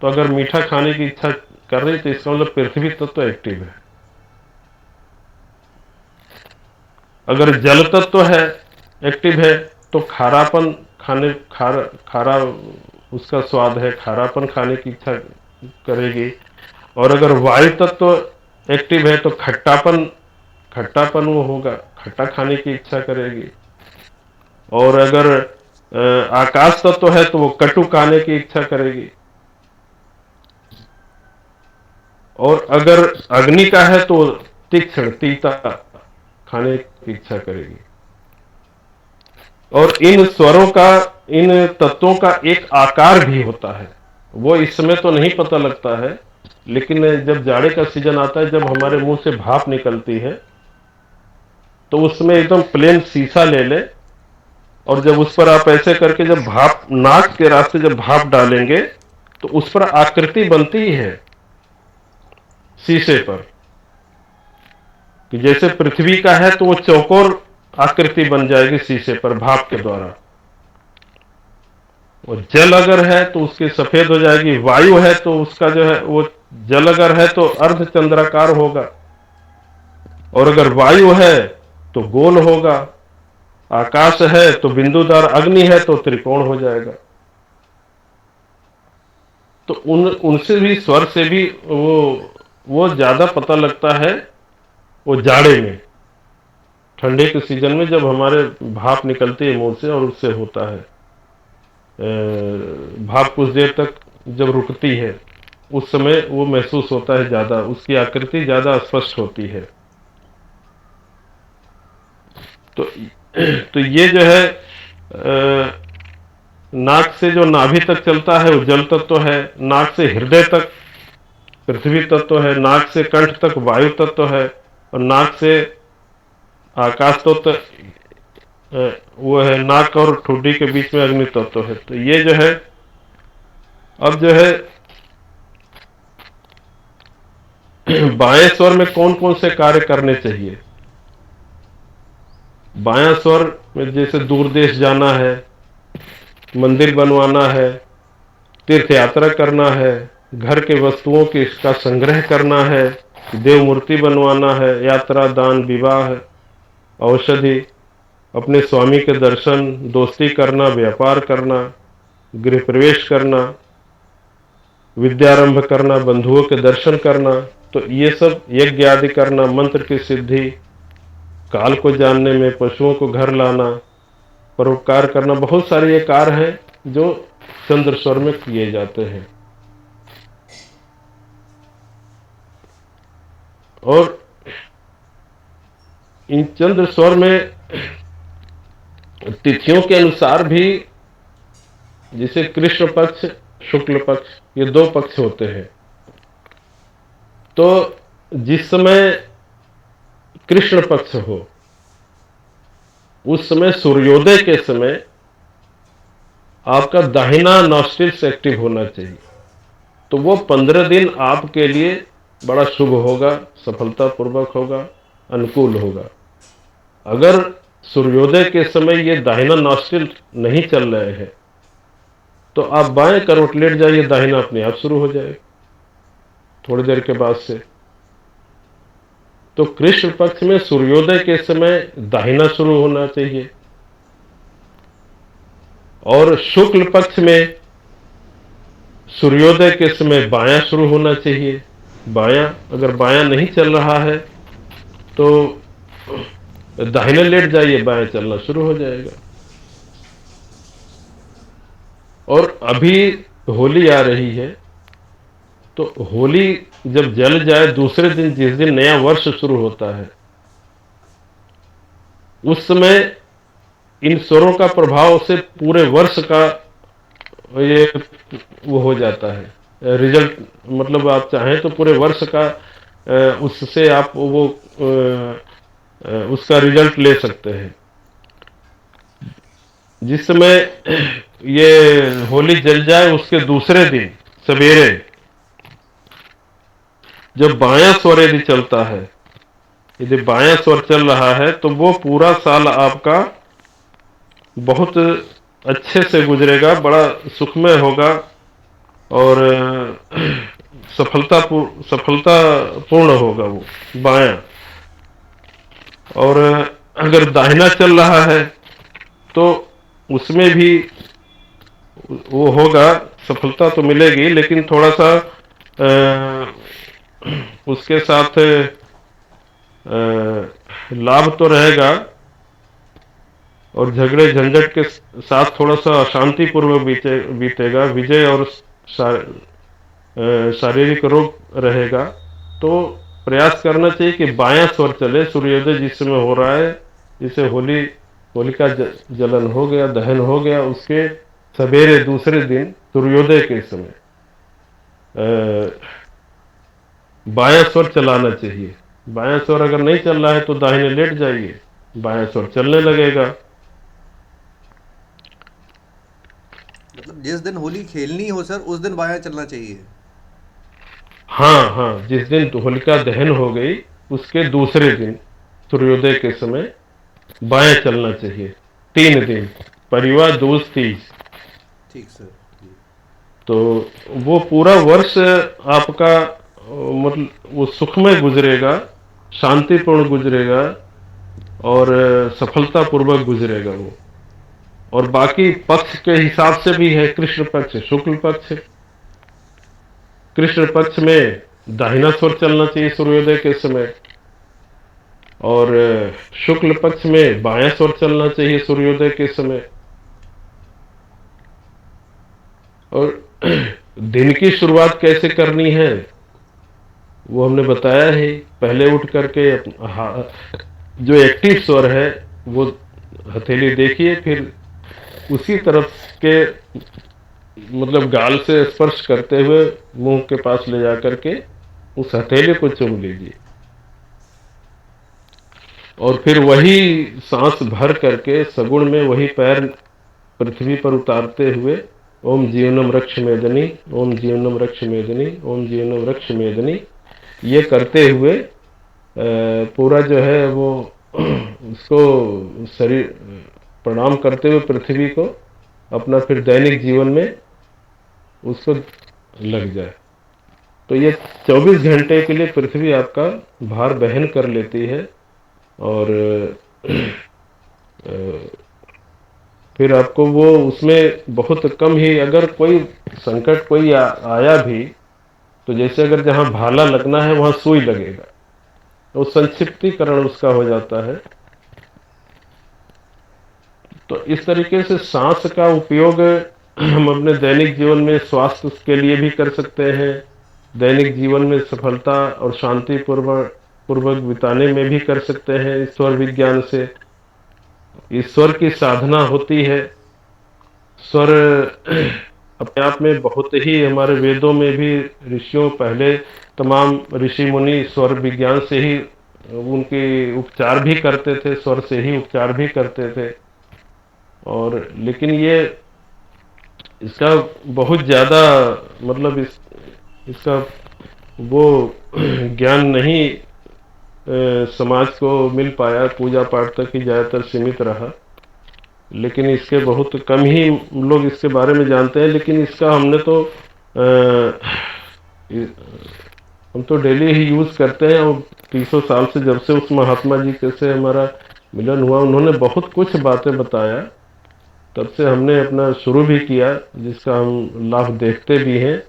तो अगर मीठा खाने की इच्छा कर रही तो इसका मतलब पृथ्वी तत्व एक्टिव है। अगर जल तत्व है एक्टिव है तो खारापन खाने, खारा उसका स्वाद है, खारापन खाने की इच्छा करेगी। और अगर वायु तत्व एक्टिव है तो खट्टापन वो होगा, खट्टा खाने की इच्छा करेगी। और अगर आकाश तत्व है तो वो कटु खाने की इच्छा करेगी। और अगर अग्नि का है तो तीक्ष्ण, तीता खाने की इच्छा करेगी। और इन स्वरों का, इन तत्वों का एक आकार भी होता है, वो इस समय तो नहीं पता लगता है, लेकिन जब जाड़े का सीजन आता है, जब हमारे मुंह से भाप निकलती है तो उसमें एकदम प्लेन शीशा ले ले और जब उस पर आप ऐसे करके जब भाप, नाक के रास्ते जब भाप डालेंगे तो उस पर आकृति बनती है शीशे पर, कि जैसे पृथ्वी का है तो वो चौकोर आकृति बन जाएगी शीशे पर भाप के द्वारा। और जल अगर है तो उसकी सफेद हो जाएगी। वायु है तो उसका जो है वो, जल अगर है तो अर्धचंद्राकार होगा, और अगर वायु है तो गोल होगा, आकाश है तो बिंदुदार, अग्नि है तो त्रिकोण हो जाएगा। तो उनसे भी, स्वर से भी वो ज्यादा पता लगता है वो जाड़े में। ठंडे के सीजन में जब हमारे भाप निकलती है मुंह से और उससे होता है भाप कुछ देर तक जब रुकती है उस समय वो महसूस होता है, ज्यादा उसकी आकृति ज्यादा स्पष्ट होती है। तो ये जो है नाक से जो नाभि तक चलता है वो जल तत्व है, नाक से हृदय तक पृथ्वी तत्व है, नाक से कंठ तक वायु तत्व है, और नाक से आकाश तत्व वो है, नाक और ठुड्डी के बीच में अग्नि तत्व है। तो ये जो है, अब जो है बाएं स्वर में कौन कौन से कार्य करने चाहिए। बायां स्वर में जैसे दूर देश जाना है, मंदिर बनवाना है, तीर्थ यात्रा करना है, घर के वस्तुओं की इसका संग्रह करना है, देव मूर्ति बनवाना है, यात्रा, दान, विवाह, औषधि, अपने स्वामी के दर्शन, दोस्ती करना, व्यापार करना, गृह प्रवेश करना, विद्यारंभ करना, बंधुओं के दर्शन करना। तो ये सब यज्ञ आदि करना, मंत्र की सिद्धि, काल को जानने में, पशुओं को घर लाना, परोपकार करना, बहुत सारे ये कार्य हैं जो चंद्र स्वर में किए जाते हैं। और इन चंद्र स्वर में तिथियों के अनुसार भी, जैसे कृष्ण पक्ष, शुक्ल पक्ष, ये दो पक्ष होते हैं। तो जिस समय कृष्ण पक्ष हो उस समय सूर्योदय के समय आपका दाहिना नॉस्ट्रिल्स एक्टिव होना चाहिए। तो वो 15 दिन आपके लिए बड़ा शुभ होगा, सफलतापूर्वक होगा, अनुकूल होगा। अगर सूर्योदय के समय ये दाहिना नॉस्ट्रिल नहीं चल रहे हैं तो आप बाएं करवट लेट जाइए, दाहिना अपने आप शुरू हो जाएगा थोड़ी देर के बाद से। तो कृष्ण पक्ष में सूर्योदय के समय दाहिना शुरू होना चाहिए, और शुक्ल पक्ष में सूर्योदय के समय बायां शुरू होना चाहिए। बायां, अगर बायां नहीं चल रहा है तो दाहिने लेट जाइए, बायां चलना शुरू हो जाएगा। और अभी होली आ रही है, तो होली जब जल जाए दूसरे दिन, जिस दिन नया वर्ष शुरू होता है, उस समय इन स्वरों का प्रभाव से पूरे वर्ष का ये वो हो जाता है रिजल्ट। मतलब आप चाहें तो पूरे वर्ष का उससे आप वो उसका रिजल्ट ले सकते हैं। जिस समय ये होली जल जाए उसके दूसरे दिन सवेरे जब बायां स्वर यदि चलता है, यदि बायां स्वर चल रहा है, तो वो पूरा साल आपका बहुत अच्छे से गुजरेगा, बड़ा सुखमय होगा और सफलतापूर्ण होगा वो बायां। और अगर दाहिना चल रहा है तो उसमें भी वो होगा, सफलता तो मिलेगी, लेकिन थोड़ा सा उसके साथ लाभ तो रहेगा, और झगड़े झंझट के साथ थोड़ा सा शांतिपूर्वक बीतेगा। विजय और शारीरिक रोग रहेगा। तो प्रयास करना चाहिए कि बायां स्वर चले। सूर्योदय जिस समय हो रहा है, जिसे होलिका जलन हो गया, दहन हो गया, उसके सवेरे दूसरे दिन सूर्योदय के समय बायां स्वर चलाना चाहिए। बायां स्वर अगर नहीं चल रहा है तो दाहिने लेट जाइए, बायां स्वर चलने लगेगा। मतलब जिस दिन होली खेलनी हो सर, उस दिन बायां चलना चाहिए। हाँ हाँ, जिस दिन होलिका दहन हो गई उसके दूसरे दिन सूर्योदय के समय बाएं चलना चाहिए। 3 दिन, परिवार, दूज, तीज। ठीक सर। तो वो पूरा वर्ष आपका मतलब वो सुखमय गुजरेगा, शांतिपूर्ण गुजरेगा और सफलतापूर्वक गुजरेगा वो। और बाकी पक्ष के हिसाब से भी है, कृष्ण पक्ष, शुक्ल पक्ष। कृष्ण पक्ष में दाहिना स्वर चलना चाहिए सूर्योदय के समय, और शुक्ल पक्ष में बायां स्वर चलना चाहिए सूर्योदय के समय। और दिन की शुरुआत कैसे करनी है वो हमने बताया है। पहले उठ करके जो एक्टिव स्वर है वो हथेली देखिए, फिर उसी तरफ के मतलब गाल से स्पर्श करते हुए मुंह के पास ले जा करके उस हथेली को चूम लीजिए, और फिर वही सांस भर करके सगुण में वही पैर पृथ्वी पर उतारते हुए ओम जीवनम रक्ष मेदनी, ओम जीवनम रक्ष मेदनी, ओम जीवनम रक्ष मेदनी, ये करते हुए पूरा जो है वो उसको शरीर प्रणाम करते हुए पृथ्वी को अपना फिर दैनिक जीवन में उसको लग जाए। तो ये 24 घंटे के लिए पृथ्वी आपका भार वहन कर लेती है। और फिर आपको वो उसमें बहुत कम ही, अगर कोई संकट कोई आया भी, तो जैसे अगर जहाँ भाला लगना है वहां सुई लगेगा, तो संक्षिप्तीकरण उसका हो जाता है। तो इस तरीके से सांस का उपयोग हम अपने दैनिक जीवन में स्वास्थ्य के लिए भी कर सकते हैं, दैनिक जीवन में सफलता और शांति पूर्वक बिताने में भी कर सकते हैं। ईश्वर विज्ञान से ईश्वर की साधना होती है। स्वर अपने आप में बहुत ही, हमारे वेदों में भी ऋषियों पहले तमाम ऋषि मुनि स्वर विज्ञान से ही उनके उपचार भी करते थे, स्वर से ही उपचार भी करते थे। और लेकिन ये इसका बहुत ज़्यादा मतलब इसका वो ज्ञान नहीं समाज को मिल पाया, पूजा पाठ तक ही ज़्यादातर सीमित रहा। लेकिन इसके बहुत कम ही लोग इसके बारे में जानते हैं। लेकिन इसका हमने तो हम तो डेली ही यूज़ करते हैं। और 300 साल से जब से उस महात्मा जी के से हमारा मिलन हुआ, उन्होंने बहुत कुछ बातें बताया, तब से हमने अपना शुरू भी किया, जिसका हम लाभ देखते भी हैं।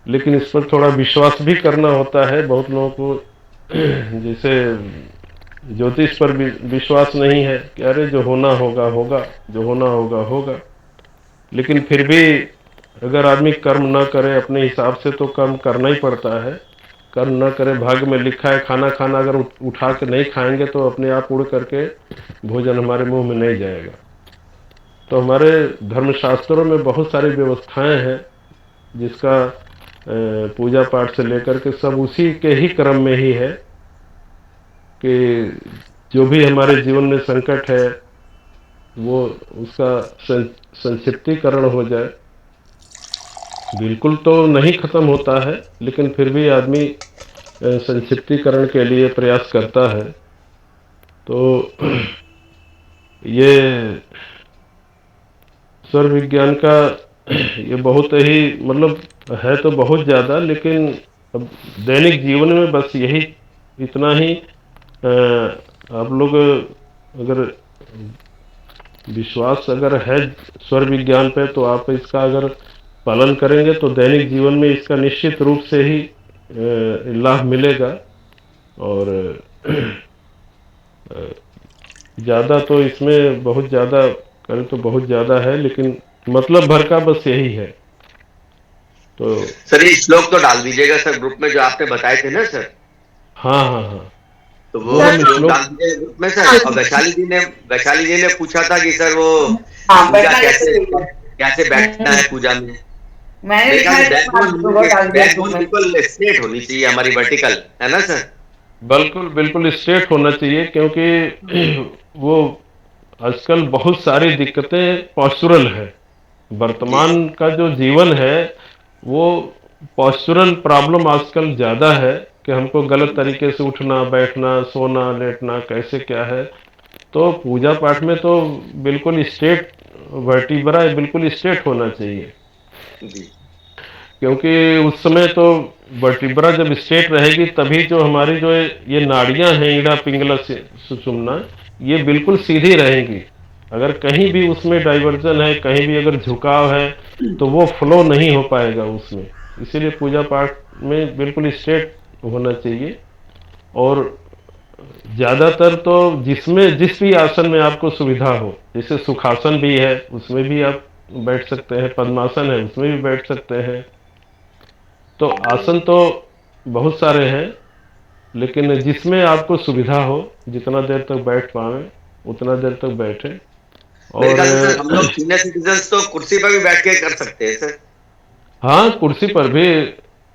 लेकिन इस पर थोड़ा विश्वास भी करना होता है। बहुत लोगों को जैसे ज्योतिष पर भी विश्वास नहीं है कि अरे जो होना होगा होगा, जो होना होगा होगा। लेकिन फिर भी अगर आदमी कर्म ना करे अपने हिसाब से, तो कर्म करना ही पड़ता है। कर्म ना करे, भाग्य में लिखा है खाना खाना, अगर उठा के नहीं खाएंगे तो अपने आप उड़ करके भोजन हमारे मुंह में नहीं जाएगा। तो हमारे धर्मशास्त्रों में बहुत सारी व्यवस्थाएं हैं, जिसका पूजा पाठ से लेकर के सब उसी के ही क्रम में ही है कि जो भी हमारे जीवन में संकट है वो उसका संक्षिप्तीकरण हो जाए। बिल्कुल तो नहीं खत्म होता है, लेकिन फिर भी आदमी संक्षिप्तीकरण के लिए प्रयास करता है। तो ये स्वर विज्ञान का ये बहुत ही मतलब है तो बहुत ज़्यादा, लेकिन अब दैनिक जीवन में बस यही इतना ही आप लोग अगर विश्वास अगर है स्वर विज्ञान पे, तो आप इसका अगर पालन करेंगे तो दैनिक जीवन में इसका निश्चित रूप से ही लाभ मिलेगा। और ज़्यादा तो इसमें बहुत ज़्यादा करें तो बहुत ज़्यादा है, लेकिन मतलब भर का बस यही है। तो सर ये श्लोक तो डाल दीजिएगा सर ग्रुप में, जो आपने बताए थे ना सर। हाँ हाँ हाँ, तो वो वो हम श्लोक श्लोक डाल दीजिएगा ग्रुप में सर। और वैशाली जी ने पूछा था कि सर वो पूजा कैसे बैठना है पूजा में। मैंने मेरे लिखा ख्याल से है तो वो डाल दिया ग्रुप बैकबोन में। बिल्कुल स्ट्रेट होनी चाहिए हमारी, वर्टिकल, है ना सर। बिल्कुल बिल्कुल स्ट्रेट होना चाहिए, क्योंकि वो आजकल बहुत सारी दिक्कतें पॉस्चरल है। जी वर्तमान का जो जीवन है वो पॉस्चरल प्रॉब्लम आजकल ज़्यादा है, कि हमको गलत तरीके से उठना बैठना सोना लेटना कैसे क्या है। तो पूजा पाठ में तो बिल्कुल स्ट्रेट वर्टिब्रा बिल्कुल स्ट्रेट होना चाहिए, जी क्योंकि उस समय तो वर्टिब्रा जब स्ट्रेट रहेगी तभी जो हमारी जो ये नाड़ियां हैं ईड़ा पिंगला सुषुम्ना, ये बिल्कुल सीधी रहेंगी। अगर कहीं भी उसमें डाइवर्जन है, कहीं भी अगर झुकाव है, तो वो फ्लो नहीं हो पाएगा उसमें। इसीलिए पूजा पाठ में बिल्कुल स्ट्रेट होना चाहिए। और ज़्यादातर तो जिसमें जिस भी आसन में आपको सुविधा हो, जैसे सुखासन भी है उसमें भी आप बैठ सकते हैं, पद्मासन है उसमें भी बैठ सकते हैं। तो आसन तो बहुत सारे हैं, लेकिन जिसमें आपको सुविधा हो, जितना देर तक बैठ पाए उतना देर तक बैठे। मेरे और ख्याल से सर हम लोग सीनियर सिटीजन तो कुर्सी पर भी बैठ के कर सकते हैं सर। हाँ, कुर्सी पर भी।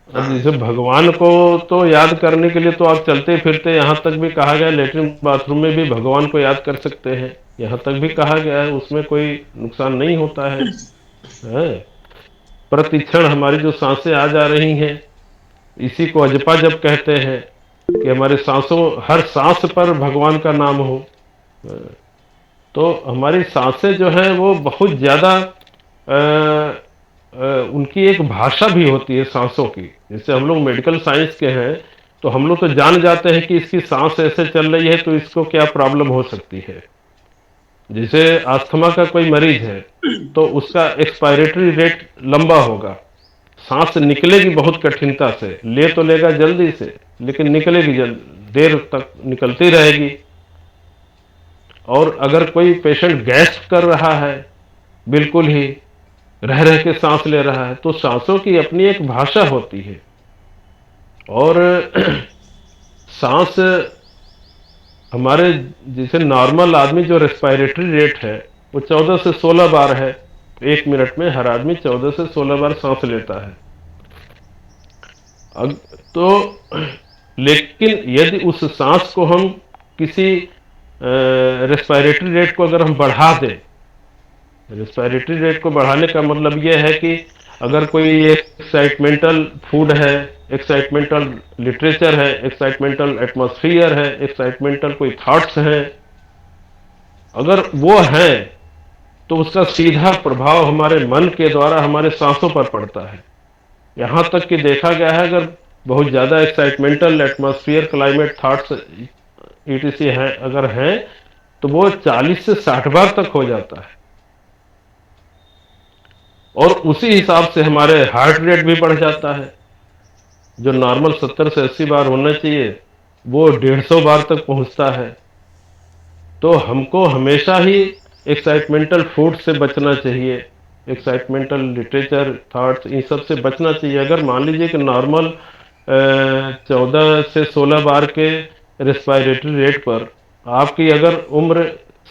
अब हाँ जैसे भगवान को तो याद करने के लिए तो आप चलते फिरते, यहाँ तक भी कहा गया लेटरिन बाथरूम में भी भगवान को याद कर सकते हैं, यहाँ तक भी कहा गया है, उसमें कोई नुकसान नहीं होता है। प्रतिक्षण हमारी जो सांसें आ जा रही हैं, इसी को अजपा जप कहते हैं कि हमारे सांसों, हर सांस पर भगवान का नाम हो। तो हमारी सांसें जो हैं वो बहुत ज़्यादा उनकी एक भाषा भी होती है सांसों की। जैसे हम लोग मेडिकल साइंस के हैं तो हम लोग तो जान जाते हैं कि इसकी सांस ऐसे चल रही है तो इसको क्या प्रॉब्लम हो सकती है। जैसे अस्थमा का कोई मरीज है तो उसका एक्सपायरेटरी रेट लंबा होगा, सांस निकलेगी बहुत कठिनता से, ले तो लेगा जल्दी से लेकिन निकलेगी जल्द, देर तक निकलती रहेगी। और अगर कोई पेशेंट गैस कर रहा है, बिल्कुल ही रह रह के सांस ले रहा है, तो सांसों की अपनी एक भाषा होती है। और सांस हमारे जैसे नॉर्मल आदमी जो रेस्पिरेटरी रेट है वो 14 से 16 बार है। 1 मिनट में हर आदमी 14 से 16 बार सांस लेता है। अब तो लेकिन यदि उस सांस को हम किसी रेस्पिरेटरी रेट को अगर हम बढ़ा दें, रेस्पिरेटरी रेट को बढ़ाने का मतलब यह है कि अगर कोई एक्साइटमेंटल फूड है, एक्साइटमेंटल लिटरेचर है, एक्साइटमेंटल एटमॉस्फियर है, एक्साइटमेंटल कोई थॉट्स हैं, अगर वो हैं तो उसका सीधा प्रभाव हमारे मन के द्वारा हमारे सांसों पर पड़ता है। यहाँ तक कि देखा गया है अगर बहुत ज़्यादा एक्साइटमेंटल एटमॉस्फियर, क्लाइमेट, थॉट्स ईटीसी हैं अगर हैं तो वो 40 से 60 बार तक हो जाता है। और उसी हिसाब से हमारे हार्ट रेट भी बढ़ जाता है। जो नॉर्मल 70 से 80 बार होना चाहिए वो 150 बार तक पहुंचता है। तो हमको हमेशा ही एक्साइटमेंटल फूड से बचना चाहिए, एक्साइटमेंटल लिटरेचर, थॉट्स, इन सब से बचना चाहिए। अगर मान लीजिए कि नॉर्मल 14 से 16 बार के रेस्पिरेटरी रेट पर आपकी अगर उम्र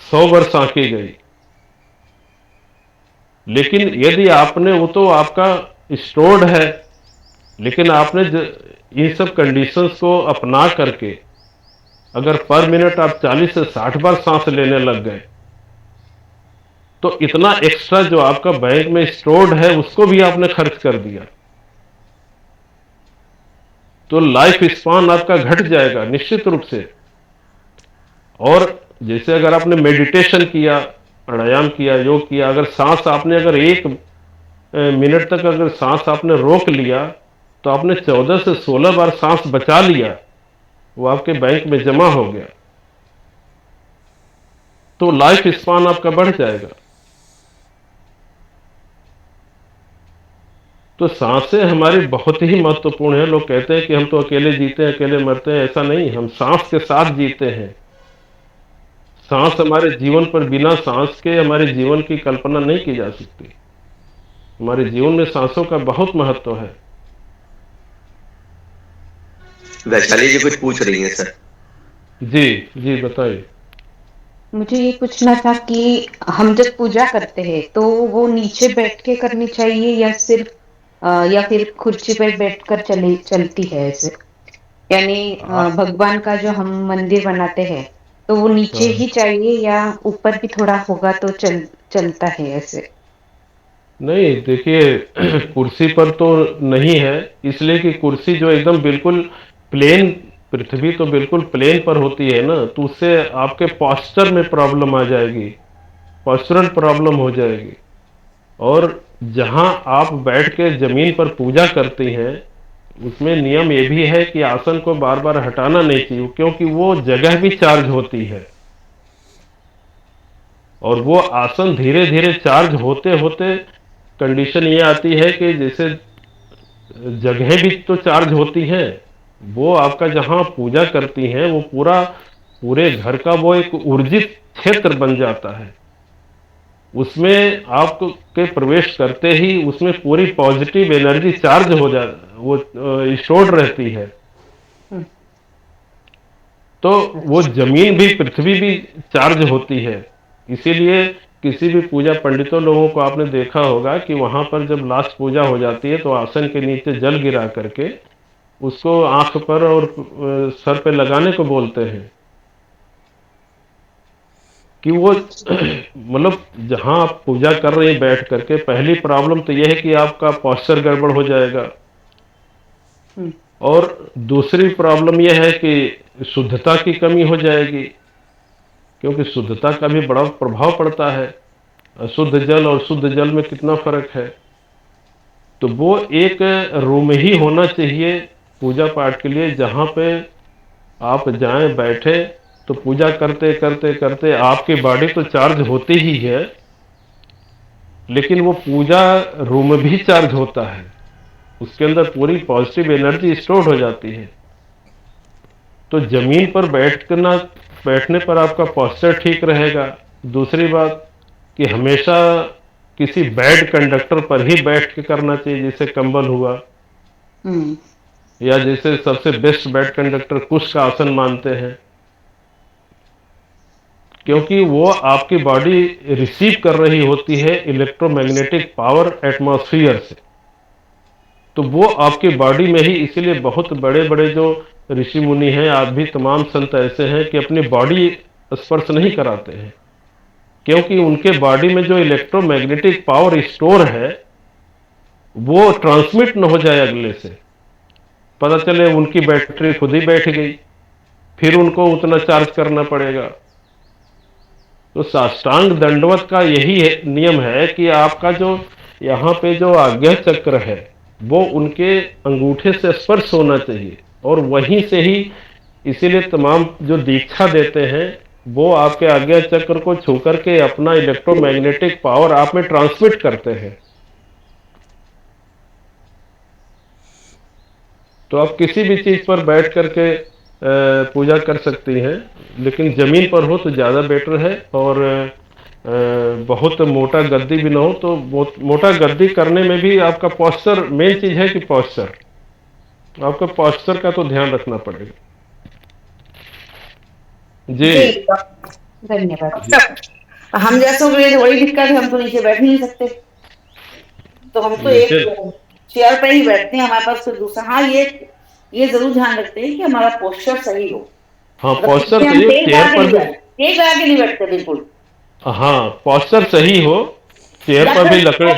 100 वर्ष आंकी गई, लेकिन यदि आपने, वो तो आपका स्टोर्ड है, लेकिन आपने इन सब कंडीशंस को अपना करके अगर पर मिनट आप 40 से 60 बार सांस लेने लग गए तो इतना एक्स्ट्रा जो आपका बैंक में स्टोर्ड है उसको भी आपने खर्च कर दिया। तो लाइफ स्पान आपका घट जाएगा निश्चित रूप से। और जैसे अगर आपने मेडिटेशन किया, प्राणायाम किया, योग किया, अगर सांस आपने अगर 1 मिनट तक अगर सांस आपने रोक लिया तो आपने 14 से 16 बार सांस बचा लिया, वो आपके बैंक में जमा हो गया, तो लाइफ स्पान आपका बढ़ जाएगा। तो सांसें हमारी बहुत ही महत्वपूर्ण है। लोग कहते हैं कि हम तो अकेले जीते हैं, अकेले मरते हैं, ऐसा नहीं, हम सांस के साथ जीते हैं। सांस हमारे जीवन पर, बिना सांस के हमारे जीवन की कल्पना नहीं की जा सकती। हमारे जीवन में सांसों का बहुत महत्व है। वैशाली जी कुछ पूछ रही हैं सर। जी जी बताइए। मुझे ये पूछना था कि हम जब पूजा करते हैं तो वो नीचे बैठ के करनी चाहिए या सिर्फ या फिर कुर्सी पर बैठकर चलती है ऐसे, यानी भगवान का जो हम मंदिर बनाते हैं तो वो नीचे ही चाहिए या ऊपर भी थोड़ा होगा तो चलता है ऐसे? नहीं देखिए कुर्सी पर तो नहीं है, इसलिए कि कुर्सी जो एकदम बिल्कुल प्लेन, पृथ्वी तो बिल्कुल प्लेन पर होती है ना, तो उससे आपके पॉस्चर में प्रॉब्लम आ जाएगी, पॉस्चरल प्रॉब्लम हो जाएगी। और जहां आप बैठ के जमीन पर पूजा करती हैं उसमें नियम ये भी है कि आसन को बार बार हटाना नहीं चाहिए, क्योंकि वो जगह भी चार्ज होती है। और वो आसन धीरे धीरे चार्ज होते होते कंडीशन ये आती है कि जैसे जगह भी तो चार्ज होती हैं, वो आपका जहां पूजा करती हैं वो पूरे घर का वो एक ऊर्जित क्षेत्र बन जाता है। उसमें आप के प्रवेश करते ही उसमें पूरी पॉजिटिव एनर्जी चार्ज हो जा, वो स्टोर्ड रहती है। तो वो जमीन भी, पृथ्वी भी चार्ज होती है। इसीलिए किसी भी पूजा पंडितों लोगों को आपने देखा होगा कि वहां पर जब लास्ट पूजा हो जाती है तो आसन के नीचे जल गिरा करके उसको आंख पर और सर पे लगाने को बोलते हैं कि वो मतलब जहां आप पूजा कर रहे हैं बैठ करके, पहली प्रॉब्लम तो यह है कि आपका पॉस्चर गड़बड़ हो जाएगा। और दूसरी प्रॉब्लम यह है कि शुद्धता की कमी हो जाएगी, क्योंकि शुद्धता का भी बड़ा प्रभाव पड़ता है। अशुद्ध जल और शुद्ध जल में कितना फर्क है। तो वो एक रूम ही होना चाहिए पूजा पाठ के लिए, जहाँ पे आप जाएं, बैठे, तो पूजा करते करते करते आपकी बॉडी तो चार्ज होती ही है, लेकिन वो पूजा रूम भी चार्ज होता है, उसके अंदर पूरी पॉजिटिव एनर्जी स्टोर हो जाती है। तो जमीन पर बैठने पर आपका पोस्चर ठीक रहेगा। दूसरी बात कि हमेशा किसी बैड कंडक्टर पर ही बैठ के करना चाहिए, जैसे कंबल हुआ, हम्म या जैसे सबसे बेस्ट बैड कंडक्टर कुश का आसन मानते हैं, क्योंकि वो आपकी बॉडी रिसीव कर रही होती है इलेक्ट्रोमैग्नेटिक पावर एटमॉस्फेयर से। तो वो आपकी बॉडी में ही, इसीलिए बहुत बड़े बड़े जो ऋषि मुनि हैं, आज भी तमाम संत ऐसे हैं कि अपनी बॉडी स्पर्श नहीं कराते हैं, क्योंकि उनके बॉडी में जो इलेक्ट्रोमैग्नेटिक पावर स्टोर है वो ट्रांसमिट न हो जाए अगले से, पता चले उनकी बैटरी खुद ही बैठ गई, फिर उनको उतना चार्ज करना पड़ेगा। तो साष्टांग दंडवत का यही नियम है कि आपका जो यहाँ पे जो आज्ञा चक्र है वो उनके अंगूठे से स्पर्श होना चाहिए, और वहीं से ही, इसीलिए तमाम जो दीक्षा देते हैं वो आपके आज्ञा चक्र को छू करके अपना इलेक्ट्रोमैग्नेटिक पावर आप में ट्रांसमिट करते हैं। तो आप किसी भी चीज पर बैठ करके पूजा कर सकती हैं, लेकिन जमीन पर हो तो ज़्यादा बेटर है। और बहुत मोटा गद्दी भी ना हो, तो मोटा गद्दी करने में भी आपका पॉस्चर, मेन चीज है कि पॉस्चर, आपका पॉस्चर का तो ध्यान रखना पड़ेगा। जी धन्यवाद। हम जैसों के लिए थोड़ी दिक्कत है, हम तो नीचे बैठ नहीं सकते, तो हम तो एक चेयर पे ही बैठते हैं, हमारे पास कोई दूसरा। हाँ, ये जरूर ध्यान रखते हैं कि हमारा पोस्चर सही हो। हाँ, पोस्चर सही हो, चेयर पर भी एक लगा के नहीं बैठते बिल्कुल। हाँ, पोस्चर सही हो, चेयर पर भी लकड़े,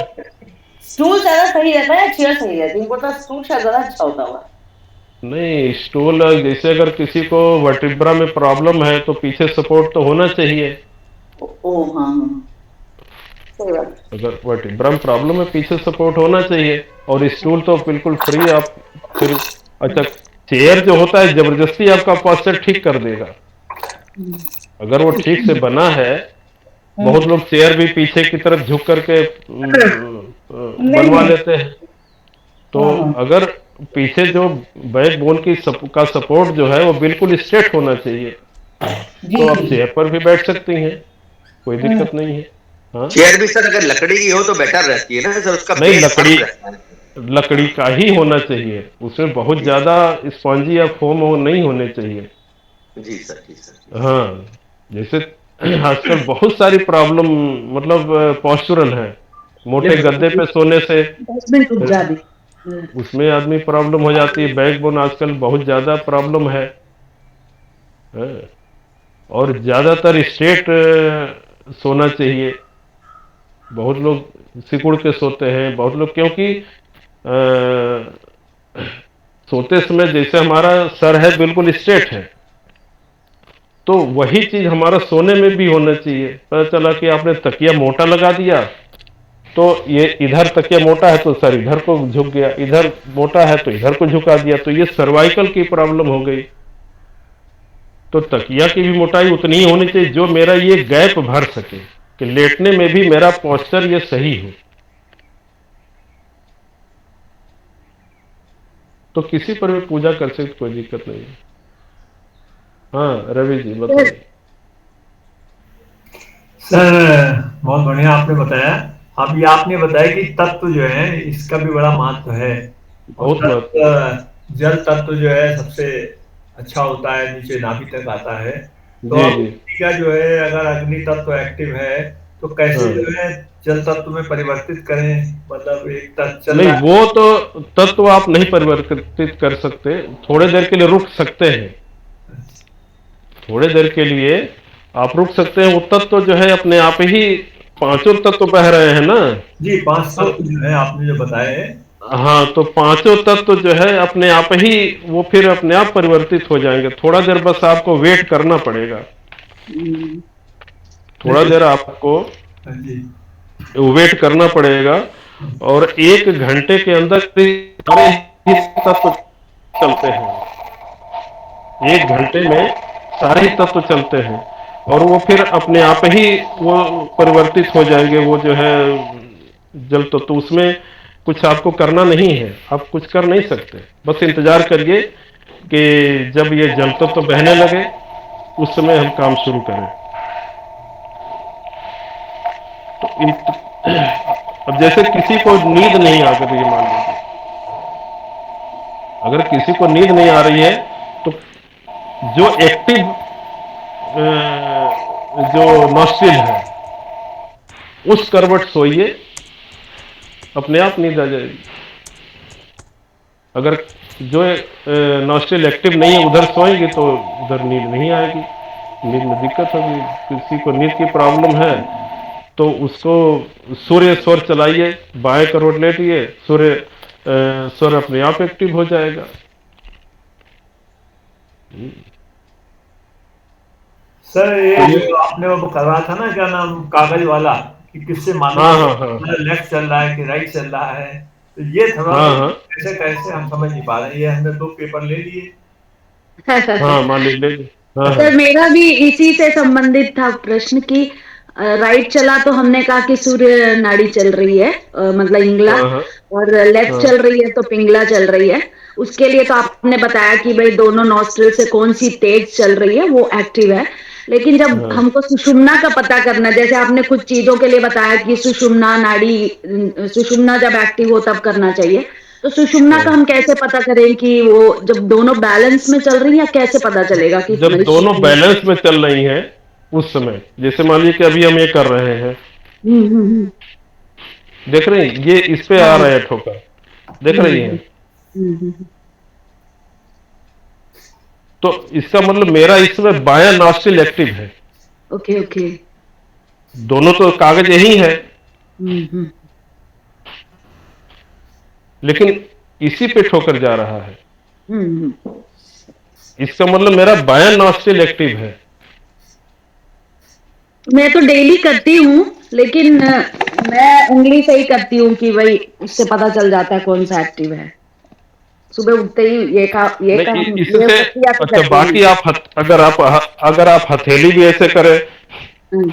स्टूल ज्यादा सही रहता है या चेयर सही रहती है? इनको तो स्टूल शायद ज्यादा अच्छा होता हुआ। नहीं, स्टूल जैसे अगर किसी को वर्टिब्रा में प्रॉब्लम है तो पीछे सपोर्ट तो होना चाहिए। ओ हाँ हाँ, सही बात। अगर वर्टिब्रा में प्रॉब्लम है पीछे सपोर्ट होना चाहिए, और स्टूल तो बिल्कुल फ्री आप फिर। अच्छा, चेयर जो होता है जबरदस्ती आपका पोस्चर ठीक कर देगा, अगर वो ठीक से बना है। बहुत लोग चेयर भी पीछे की तरफ झुक करके बनवा लेते हैं। तो अगर पीछे जो बैक बोन की का सपोर्ट जो है वो बिल्कुल स्ट्रेट होना चाहिए, तो आप चेयर पर भी बैठ सकती हैं, कोई दिक्कत नहीं है। हाँ, चेयर भी सर अगर लकड़ी की हो तो बेटर रहती है ना सर, उसका नहीं, बेस फर्म रहता है। लकड़ी का ही होना चाहिए, उसमें बहुत ज्यादा स्पॉन्जी या फोम नहीं होने चाहिए। जी सर, जी सर। हाँ, जैसे आजकल बहुत सारी प्रॉब्लम, मतलब पॉस्चरल है, मोटे गद्दे पे सोने से उसमें आदमी प्रॉब्लम हो जाती है। बैकबोन आजकल बहुत ज्यादा प्रॉब्लम है। हाँ, और ज्यादातर स्ट्रेट सोना चाहिए। बहुत लोग सिकुड़ के सोते हैं, बहुत लोग, क्योंकि सोते समय जैसे हमारा सर है बिल्कुल स्ट्रेट है, तो वही चीज हमारा सोने में भी होना चाहिए। पता चला कि आपने तकिया मोटा लगा दिया, तो ये इधर तकिया मोटा है तो सर इधर को झुक गया, इधर मोटा है तो इधर को झुका दिया, तो ये सर्वाइकल की प्रॉब्लम हो गई। तो तकिया की भी मोटाई उतनी ही होनी चाहिए जो मेरा ये गैप भर सके, कि लेटने में भी मेरा पोस्चर ये सही हो। तो किसी पर भी पूजा कर सकते, कोई दिक्कत नहीं है। हाँ रवि जी बताइए। सर बहुत बढ़िया आपने बताया। अब ये आपने बताया कि तत्व जो है इसका भी बड़ा महत्व है, बहुत जल तत्व जो है सबसे अच्छा होता है, नीचे नाभि तक आता है। तो जी अब जी, का जो है अगर अग्नि तत्व एक्टिव है तो कैसे जो है जल तत्व में परिवर्तित करें, मतलब एक तत्व चल नहीं, रहा है। वो तो तत्व आप नहीं परिवर्तित कर सकते, थोड़े देर के लिए रुक सकते हैं, थोड़े देर के लिए आप रुक सकते हैं। वो तत्व जो है अपने आप ही, पांचों तत्व बह रहे हैं ना जी, 5 तत्व जो है आपने जो बताए, हाँ, तो पांचों तत्व जो है अपने आप ही वो फिर अपने आप परिवर्तित हो जाएंगे। थोड़ा देर बस आपको वेट करना पड़ेगा। हम्म, थोड़ा देर आपको हाँ जी। वेट करना पड़ेगा और 1 घंटे के अंदर सारे ही तत्व चलते हैं। 1 घंटे में सारे ही तत्व चलते हैं और वो फिर अपने आप ही वो परिवर्तित हो जाएंगे। वो जो है जल तत्व, तो उसमें कुछ आपको करना नहीं है, आप कुछ कर नहीं सकते। बस इंतजार करिए कि जब ये जल तत्व बहने लगे उस समय हम काम शुरू करें। तो अब जैसे किसी को नींद नहीं आ रही है, मान लीजिए अगर किसी को नींद नहीं आ रही है तो जो एक्टिव जो नॉस्ट्रिल है उस करवट सोइए, अपने आप नींद आ जाएगी। अगर जो नॉस्ट्रिल एक्टिव नहीं है उधर सोएंगे तो उधर नींद नहीं आएगी, नींद में दिक्कत होगी। किसी को नींद की प्रॉब्लम है तो उसको सूर्य स्वर चलाइए, बाएं करवट लेटिए, सूर्य स्वर अपने आप एक्टिव हो जाएगा। सर तो ये ये जो आपने वो करवा था ना, क्या नाम, कागज वाला, कि किससे मालूम हाँ हाँ हाँ हाँ लेफ्ट चल रहा है कि राइट चल रहा है, तो ये थोड़ा हाँ सा हाँ कैसे कैसे हम समझ नहीं पा रहे हैं। ये हमने 2 पेपर ले लिए। हाँ मान लीजिए। हाँ हाँ सर मेरा भी इसी से संबंधित था प्रश्न कि राइट चला तो हमने कहा कि सूर्य नाड़ी चल रही है, मतलब इंगला, हाँ हाँ और लेफ्ट हाँ चल रही है तो पिंगला चल रही है। उसके लिए तो आपने बताया कि भाई दोनों नॉस्ट्रिल से कौन सी तेज चल रही है वो एक्टिव है। लेकिन जब हाँ हमको सुषुम्ना का पता करना, जैसे आपने कुछ चीजों के लिए बताया कि सुषुम्ना नाड़ी, सुषुम्ना जब एक्टिव हो तब करना चाहिए, तो सुषुम्ना का हाँ। हम कैसे पता करें कि वो जब दोनों बैलेंस में चल रही है, कैसे पता चलेगा कि जब दोनों बैलेंस में चल रही हैं उस समय, जैसे मान लीजिए कि अभी हम ये कर रहे हैं, हम्म। देख रहे हैं ये इस पे आ हाँ। रहा है ठोकर, देख रही हैं। हम्म। तो इसका मतलब मेरा इसमें बायां नॉस्ट्रिल एक्टिव है। Okay okay. दोनों तो कागज यही है, हम्म। लेकिन इसी पे ठोकर जा रहा है। हम्म। इसका मतलब मेरा बायां नॉस्ट्रिल एक्टिव है। मैं तो डेली करती हूँ, लेकिन मैं उंगली से ही करती हूँ कि भाई उससे पता चल जाता है कौन सा एक्टिव है। सुबह उठते ही ये नहीं काम, ये इससे प्रक्रिया तो अच्छा, करती हूँ। बाकी आप अगर आप हथेली भी ऐसे करें हम्म।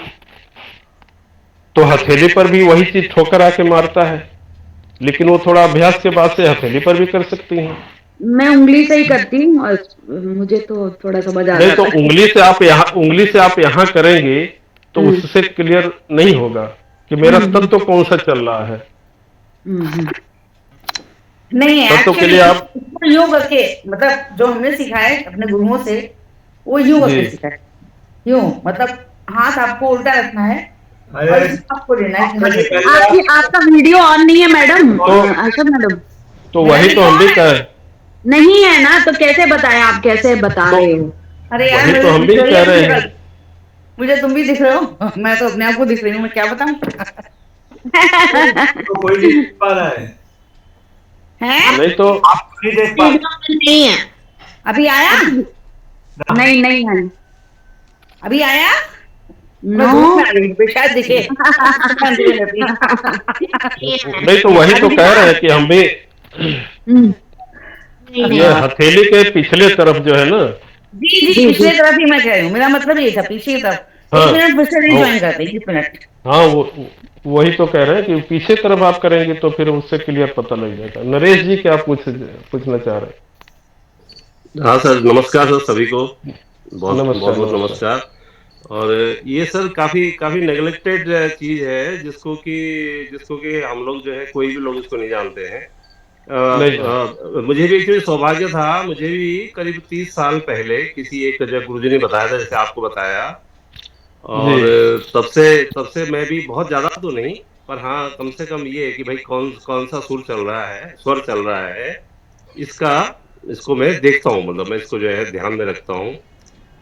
तो हथेली पर भी वही चीज ठोकर आके मारता है, लेकिन वो थोड़ा अभ्यास के बाद से हथेली पर भी कर सकती हैं। मैं उंगली से ही करती हूँ और मुझे तो थोड़ा समझ आ नहीं तो जाता है। उंगली से आप यहाँ करेंगे तो हम्म। उससे क्लियर नहीं होगा कि मेरा हम्म। तत्व कौन सा चल रहा है। हम्म। नहीं तत्व के एक्चुअली लिए आप यूं करके, मतलब जो हमने सीखा है अपने गुरुओं से, वो यूं जी करके सीखा है। यूं मतलब हाथ आपको उल्टा रखना है और अरे इसमें आपको लेना है कि हाँ जी, ये पहले आपकी आपका वीडियो ऑन नहीं है मैडम, तो आशा मैडम? तो मेरा वही तो वीडियो हम भी ऑन है। कह नहीं है ना, तो कैसे बताएं, आप कैसे बता तो रहे हो? अरे यार वही तो मुझे हम दिख भी रही कह है रहे अपनी हैं। शक्ल। मुझे तुम भी दिख रहे हो, मैं तो अपने आप को दिख रही हूँ, मैं क्या बताऊं। तो कोई नहीं देख पा रहा है। हैं? नहीं तो आप नहीं देख पा रहे। नहीं है अभी आया? नहीं नहीं है। अभी आया? मैं नो। धूप में आ गई, शायद दिखे। अंधेरे में भी। नहीं तो वही अभी तो कह दिखा? रहे हैं कि हम भी हम्म। अभी ये हथेली के पिछले तरफ जो है ना। जी जी, जी पिछले जी। तरफ ही मैं कह रही हूँ, मेरा मतलब ये था पीछे की तरफ। हाँ 1 मिनट फिर से वो रिज्वाइन करते हैं, 1 मिनट। हाँ वही तो कह रहे हैं कि पीछे तरफ आप करेंगे तो फिर उससे क्लियर पता लग जाएगा। नरेश जी क्या पूछना चाह रहे हाँ सर, नमस्कार सर सभी को, हैं? बहुत बहुत नमस्कार बहुत नमस्कार। नमस्कार। और ये सर काफी काफी नेग्लेक्टेड चीज है, जिसको कि हम लोग जो है, कोई भी लोग इसको नहीं जानते हैं। नहीं जानते। मुझे भी एक्चुअली सौभाग्य था, मुझे भी करीब 30 साल पहले किसी एक जब गुरुजी ने बताया था, जैसे आपको बताया। जी और तब से मैं भी बहुत ज्यादा तो नहीं, पर हाँ कम से कम ये है कि भाई कौन कौन सा सुर चल रहा है, स्वर चल रहा है, इसका इसको मैं देखता हूँ, मतलब मैं इसको जो है ध्यान में रखता हूँ।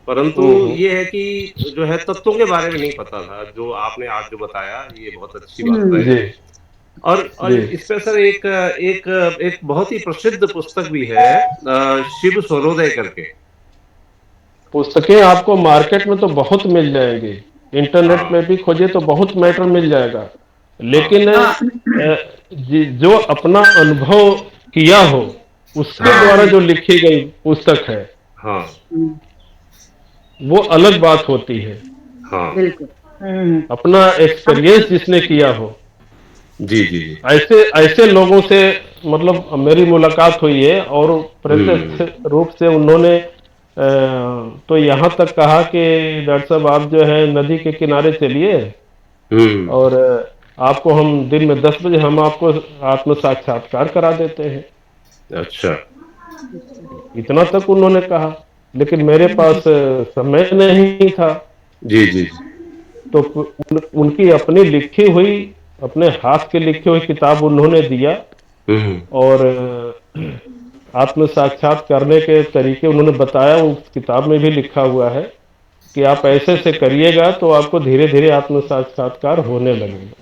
परंतु हम्म। ये है कि जो है तत्वों के बारे में नहीं पता था, जो आपने आज जो बताया ये बहुत अच्छी बात हम्म। है। जी और जी इसमें सर एक एक एक बहुत ही प्रसिद्ध पुस्तक भी है, शिव स्वरोदय करके। पुस्तकें आपको मार्केट में तो बहुत मिल जाएंगी, इंटरनेट हाँ में भी खोजे तो बहुत मैटर मिल जाएगा, हाँ लेकिन हाँ जो अपना अनुभव किया हो उसके हाँ द्वारा जो लिखी गई पुस्तक है हाँ वो अलग बात होती है। हाँ। बिल्कुल। अपना हम एक्सपीरियंस जिसने किया हो, जी जी जी। ऐसे ऐसे लोगों से मतलब मेरी मुलाकात हुई है, और हम्म प्रत्यक्ष रूप से उन्होंने तो यहाँ तक कहा कि डॉक्टर साहब आप जो है नदी के किनारे चलिए, हम्म। और आपको हम दिन में 10 बजे हम आपको आत्म साक्षात्कार करा देते हैं। अच्छा। इतना तक उन्होंने कहा, लेकिन मेरे पास समय नहीं था। जी जी जी। तो उनकी अपनी लिखी हुई, अपने हाथ के लिखी हुई किताब उन्होंने दिया, हम्म। और आत्म साक्षात करने के तरीके उन्होंने बताया। उस किताब में भी लिखा हुआ है कि आप ऐसे से करिएगा तो आपको धीरे धीरे आत्म साक्षात्कार होने लगेगा।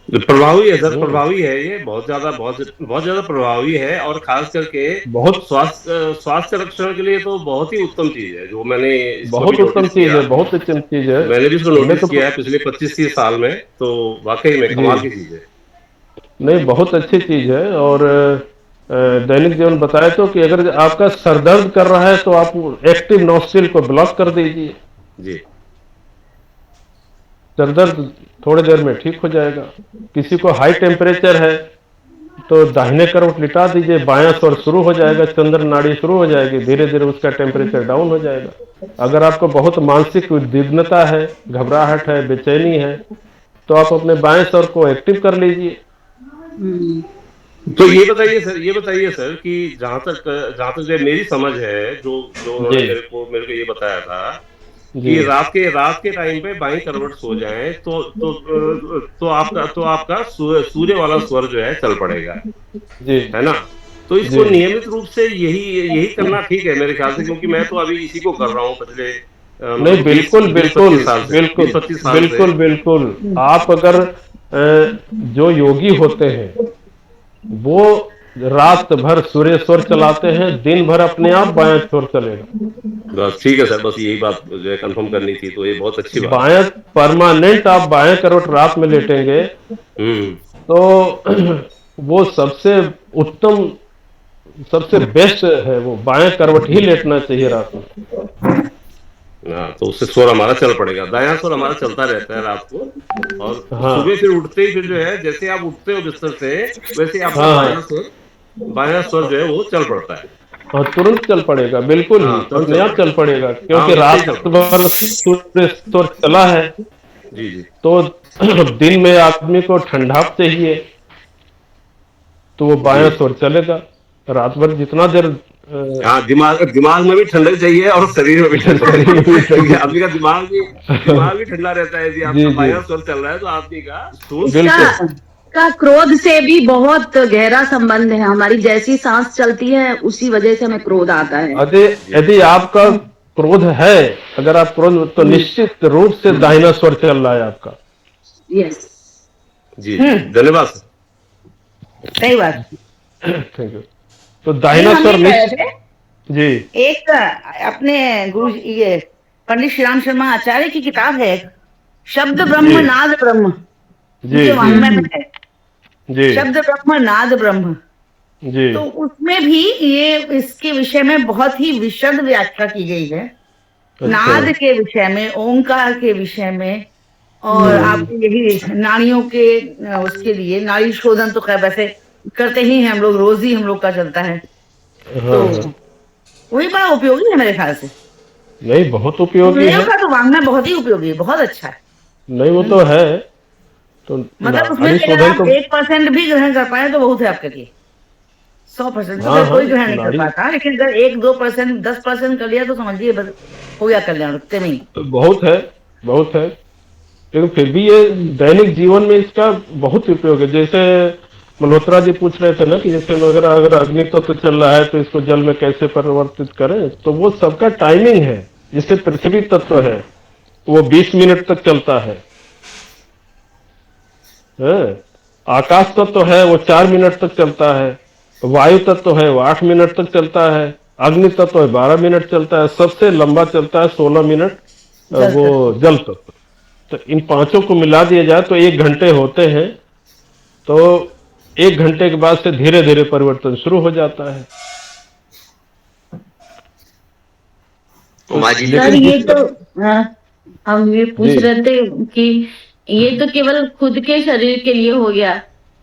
प्रभावी है सर, हम्म, प्रभावी है ये, बहुत ज्यादा, बहुत ज्यादा प्रभावी है। और खास करके बहुत स्वास्थ्य रक्षण के लिए तो बहुत ही उत्तम चीज है, जो मैंने इसको भी बहुत उत्तम नोटिस चीज किया। है, बहुत उत्तम चीज है। मैंने भी इसको मैं नोटिस तो किया है पिछले 25-30 साल में, तो वाकई में जी कमाल की चीज है। नहीं, बहुत अच्छी चीज है। और दैनिक जीवन बताए तो कि अगर आपका सर दर्द कर रहा है तो आप एक्टिव नॉस्ट्रिल को ब्लॉक कर दीजिए, जी सर दर्द थोड़ी देर में ठीक हो जाएगा। किसी को हाई टेम्परेचर है तो दाहिने करवट लिटा दीजिए, बायां स्वर शुरू हो जाएगा, चंद्र नाड़ी शुरू हो जाएगी, धीरे धीरे उसका टेम्परेचर डाउन हो जाएगा। अगर आपको बहुत मानसिक उद्विग्नता है, घबराहट है, बेचैनी है, तो आप अपने बाएं स्वर को एक्टिव कर लीजिए। तो ये बताइए सर कि जहां तक जो मेरी समझ है, जो जो जी उन्होंने मेरे को ये बताया था जी कि रात के टाइम पे बाईं करवट सो जाएं तो आपका सूर्य वाला स्वर जो है चल पड़ेगा, जी है ना? तो जी इसको नियमित रूप से यही यही करना ठीक है मेरे ख्याल से, क्योंकि मैं तो अभी इसी को कर रहा हूँ पिछले नहीं, मतलब बिल्कुल बीस बिल्कुल पच्चीस साल से, बिल्कुल 20-25 साल से। बिल्कुल बिल्कुल। आप अगर जो योगी होते हैं वो रात भर सूर्य स्वर चलाते हैं, दिन भर अपने आप बायां स्वर चलेगा। बस ठीक है सर, बस यही बात जो है कंफर्म करनी थी, तो ये बहुत अच्छी बात है। बायां परमानेंट आप बायां करवट रात में लेटेंगे हम्म। तो वो सबसे उत्तम, सबसे बेस्ट है, वो बायां करवट ही लेटना चाहिए रात में। हाँ, तो उससे स्वर हमारा चल पड़ेगा, दायां स्वर हमारा चलता रहता है रात को, और हाँ सुबह फिर उठते ही फिर जो है, जैसे आप उठते हो बिस्तर से, वैसे ही आपका हाँ हाँ बायां स्वर जो है वो चल पड़ता है। हाँ, तुरंत चल पड़ेगा, बिल्कुल ही हाँ, तुरंत अपने चल आप चल पड़ेगा। पड़ेगा, हाँ, क्योंकि वैसे ही चल रात पड़ेगा। भर सूर्य स्वर चला है। जी जी। तो दिन में आदमी को ठंडाप चाहिए, तो वो जी बायां स्वर चलेगा रात भर जितना देर हाँ, दिमाग में भी ठंडक चाहिए और शरीर में भी ठंडक शरीर चाहिए, में क्योंकि चाहिए। आदमी का दिमाग भी ठंडा रहता है। यदि जी आपका जी बायां स्वर चल रहा है तो आदमी का सोच बिल्कुल। का क्रोध से भी बहुत गहरा संबंध है। हमारी जैसी सांस चलती है उसी वजह से हमें क्रोध आता है। यदि यदि आपका क्रोध है, अगर आप क्रोध, तो निश्चित रूप से दाहिना स्वर चल रहा है आपका। यस। जी धन्यवाद सर। सही बात। Thank you. तो नहीं, दाहिना हम स्वर ये कह रहे निश्चित। थे, जी एक अपने गुरु ये पंडित श्री राम शर्मा आचार्य की किताब है, शब्द ब्रह्म जी नाद ब्रह्म, जी उनके जी वाङ्मय में है, जी शब्द ब्रह्म नाद ब्रह्म। जी तो उसमें भी ये इसके विषय में बहुत ही विशद व्याख्या की गई है, नाद अच्छा के विषय में, ओंकार के विषय में, और आपको यही नाड़ियों के उसके लिए नाड़ी शोधन तो खैर वैसे करते ही हैं हम लोग, रोज ही हम लोग का चलता है, हाँ तो हाँ, वही बड़ा उपयोगी है मेरे ख्याल से। नहीं बहुत उपयोगी सुखदेव है। का तो वाङ्मय बहुत ही उपयोगी है, बहुत अच्छा है। नहीं वो तो है, तो मतलब उसमें नाड़ी से अगर शोधन आप तो 1% भी ग्रहण कर पाए तो बहुत है आपके लिए। 100% तो हाँ खैर हाँ कोई ग्रहण नहीं कर नाड़ी पाता, लेकिन अगर 1-2%, 10% कर लिया तो समझिए बस हो गया कल्याण, उतने में ही। बहुत है, बहुत है। लेकिन फिर भी ये दैनिक जीवन में इसका बहुत उपयोग है। जैसे मल्होत्रा जी पूछ रहे थे ना कि जैसे अगर अग्नि तत्व चल रहा है तो इसको जल में कैसे परिवर्तित करें, तो वो सबका टाइमिंग है। जैसे पृथ्वी तत्व है वो 20 मिनट तक चलता है, आकाश तत्व है वो 4 मिनट तक चलता है, वायु तत्व है वो 8 मिनट तक चलता है, अग्नि तत्व है 12 मिनट चलता है, सबसे लंबा चलता है 16 मिनट वो जल तत्व। तो इन पांचों को मिला दिया जाए तो 1 घंटे होते हैं। तो 1 घंटे के बाद से धीरे धीरे परिवर्तन शुरू हो जाता है। उमा जी सर ये तो हम ये पूछ जी। रहे थे कि ये तो केवल खुद के शरीर के लिए हो गया,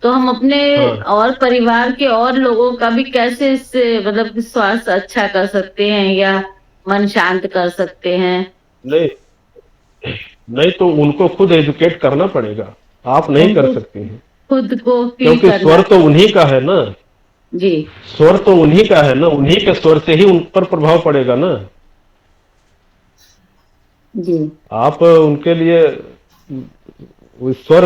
तो हम अपने हाँ। और परिवार के और लोगों का भी कैसे इससे मतलब स्वास्थ्य अच्छा कर सकते हैं या मन शांत कर सकते हैं? नहीं नहीं, तो उनको खुद एजुकेट करना पड़ेगा, आप नहीं कर उनको सकती हैं, खुद को फील क्योंकि करना। स्वर तो उन्हीं का है ना, जी स्वर तो उन्हीं का है ना, उन्हीं के स्वर से ही उन पर प्रभाव पड़ेगा ना। जी आप उनके लिए उस स्वर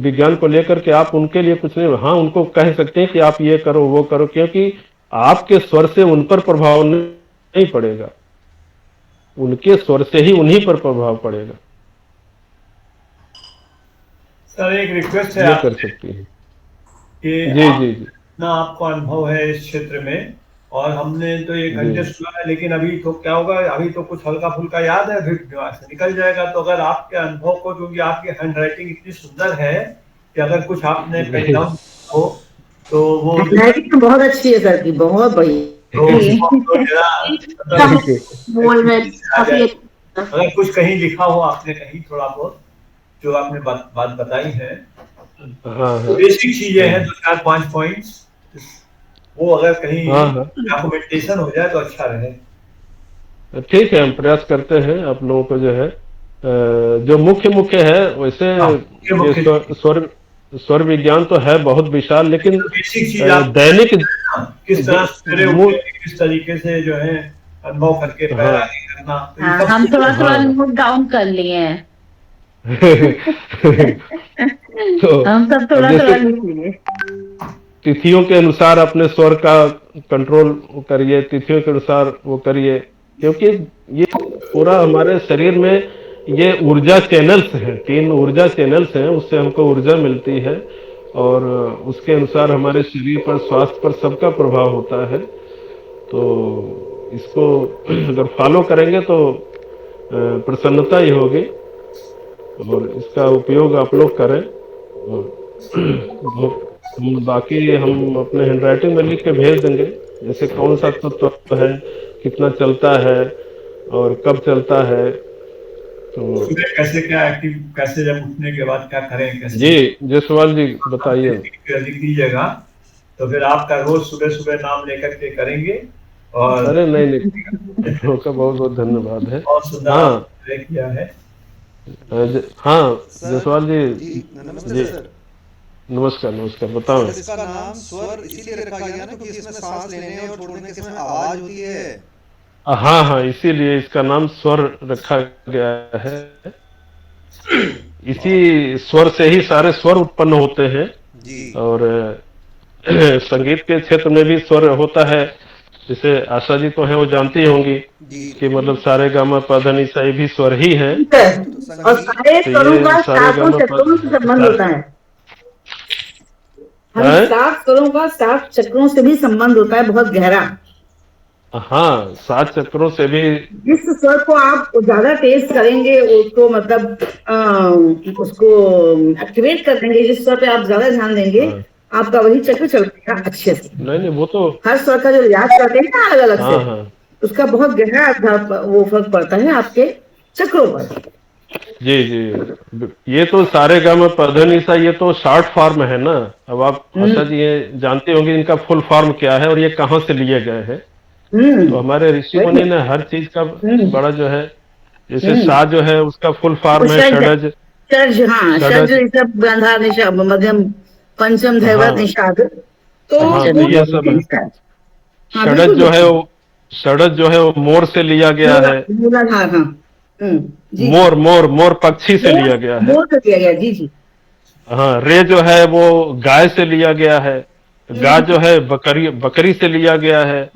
विज्ञान को लेकर के आप उनके लिए कुछ नहीं, हाँ उनको कह सकते हैं कि आप ये करो वो करो, क्योंकि आपके स्वर से उन पर प्रभाव नहीं पड़ेगा, उनके स्वर से ही उन्हीं पर प्रभाव पड़ेगा। सर एक रिक्वेस्ट है ये आप कर सकती हैं। कि जी जी जी ना आपको अनुभव है इस क्षेत्र में, और हमने तो 1 घंटे जी। सुना है, लेकिन अभी तो क्या होगा, अभी तो कुछ हल्का फुल्का याद है, फिर दिमाग से निकल जाएगा। तो अगर आपके अनुभव को, क्योंकि आपकी हैंड राइटिंग इतनी सुंदर है कि अगर कुछ आपने पेन डाउन हो तो वो हैंडराइटिंग तो बहुत अच्छी है सर की, बहुत बढ़िया। तो उसको हम लोग जरा ठीक है। बोल में आ जाए। अगर कुछ कहीं लिखा हो आपने, कहीं थोड़ा बहुत जो आपने बात बताई है, हाँ हाँ बेसिक चीजें हैं, 2 4 5 पॉइंट्स, वो अगर कहीं हाँ हाँ डॉक्यूमेंटेशन हो जाए तो अच्छा रहे। ठीक है, हम प्रयास करते हैं आप लोगों को जो है जो मुख्य है वैसे ये मुख्य स्वर स्वर विज्ञान तो है बहुत विशाल, लेकिन बेसिक चीज आप दैनिक किस तरह सवेरे उठ मूल, के किस तरीके से जो है अनुभव करके पैर हाँ आगे करना, तो ये हाँ, सब हम थोड़ा थोड़ा हाँ नोट डाउन कर लिए हैं। तो हम सब अब थोड़ा जैसे थोड़ा लिख लिए। तिथियों के अनुसार अपने स्वर का कंट्रोल करिए, तिथियों के अनुसार वो करिए, क्योंकि ये पूरा हमारे शरीर में ये ऊर्जा चैनल्स हैं, 3 ऊर्जा चैनल्स हैं, उससे हमको ऊर्जा मिलती है और उसके अनुसार हमारे शरीर पर, स्वास्थ्य पर सबका प्रभाव होता है। तो इसको अगर फॉलो करेंगे तो प्रसन्नता ही होगी, और इसका उपयोग आप लोग करें। और बाकी हम अपने हैंडराइटिंग में लिख के भेज देंगे, जैसे कौन सा तत्व है, कितना चलता है और कब चलता है। तो सुबह कैसे क्या एक्टिव, कैसे जब उठने के बाद क्या करें, कैसे जी जसवाल जी बताइए। लिख दीजिएगा, तो फिर आपका रोज सुबह सुबह नाम लेकर के करेंगे। और अरे नहीं नहीं, आपका बहुत बहुत धन्यवाद है। बहुत सुंदर हाँ आपने किया है। हाँ सर जसवाल जी जी नमस्ते जी सर। नमस्कार नमस्कार, बताओ। सर इसका नाम स्वर इसीलिए रखा गया ना क्योंकि इसमें सांस लेने और छोड़ने के समय आवाज होती है। हाँ हाँ, इसीलिए इसका नाम स्वर रखा गया है। इसी स्वर से ही सारे स्वर उत्पन्न होते हैं, जी और संगीत के क्षेत्र में भी स्वर होता है। जैसे आशा जी तो है, वो जानती होंगी जी कि मतलब सारे गामा पा नी सा भी स्वर ही है। और सारे तो स्वरों का ये सारे 7 गामा चक्रों से संबंध होता है। हम हैं? 7 स्वरों का 7 चक्रों से भी संबंध होता है, बहुत गहरा। हाँ, 7 चक्रों से भी। जिस स्वर को आप ज्यादा तेज करेंगे उसको मतलब उसको एक्टिवेट कर देंगे, जिस स्वर पे आप ज्यादा ध्यान देंगे हाँ, आपका वही चक्र चलता है अच्छे से। नहीं नहीं वो तो हर स्वर का जो रियाज करते हैं ना अलग अलग हाँ से, हाँ उसका बहुत गहरा वो फर्क पड़ता है आपके चक्रों पर। जी जी, ये तो सारे गामा पा नी सा ये तो शॉर्ट फॉर्म है ना। अब आप आशा जी ये जानते होंगे इनका फुल फॉर्म क्या है और ये कहाँ से लिए गए हैं। तो हमारे ऋषि मुनि ने हर चीज का बड़ा जो है, जैसे सा जो है उसका फुल फॉर्म है षडज। षड्ज, हाँ षड्ज, ऋषभ गांधार निषाद मध्यम पंचम धैवत हाँ निषाद। तो हाँ, तो ये सब है। हाँ षडज बिल्कुल जो है वो, षडज जो है वो मोर से लिया गया है। मूलाधार, हाँ जी, मोर मोर मोर पक्षी से लिया गया है। मोर से लिया गया, जी जी। हाँ, रे जो है वो गाय से लिया गया है। गा जो है बकरी बकरी से लिया गया है।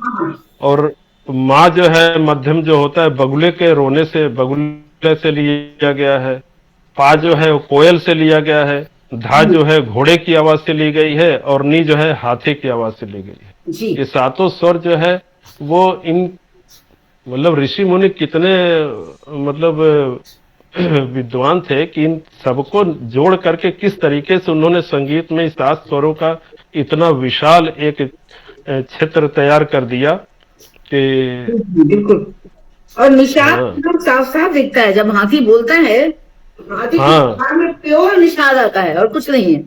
और माँ जो है मध्यम जो होता है बगुले के रोने से, बगुले से लिया गया है। पा जो है वो कोयल से लिया गया है। धा जो है घोड़े की आवाज से ली गई है और नी जो है हाथी की आवाज से ली गई है। जी ये सातों स्वर जो है वो इन मतलब ऋषि मुनि कितने मतलब विद्वान थे कि इन सबको जोड़ करके किस तरीके से उन्होंने संगीत में इस सात स्वरों का इतना विशाल एक क्षेत्र तैयार कर दिया कि बिल्कुल। और निषाद हाँ एकदम साफ साफ दिखता है जब हाथी बोलता है, हाथी के हाँ कान में प्योर निषाद आता है और कुछ नहीं है।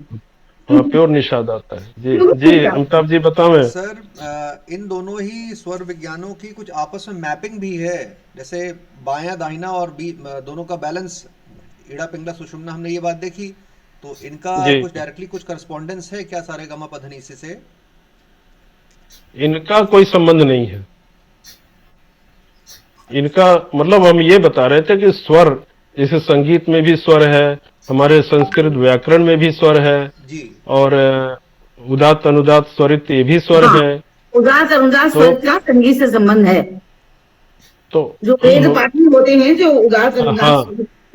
हाँ प्योर निषाद आता है। जी प्योर जी निषाद। अमिताभ जी बताओ। सर इन दोनों ही स्वर विज्ञानों की कुछ आपस में मैपिंग भी है, जैसे बायां दाहिना और दोनों का बैलेंस, ईड़ा पिंगला सुषुम्ना, हमने ये बात देखी। तो इनका जी कुछ डायरेक्टली कुछ करस्पॉन्डेंस है क्या सारे गामा पधनीसी से? इनका कोई संबंध नहीं है। इनका मतलब हम ये बता रहे थे कि स्वर जैसे संगीत में भी स्वर है, हमारे संस्कृत व्याकरण में भी स्वर है, जी और उदात्त अनुदात स्वरित ये भी स्वर हाँ, है। उदास अनुदास तो स्वर का संगीत से संबंध है। तो जो वेद पाठी होते हैं, जो उदास अनुदास हाँ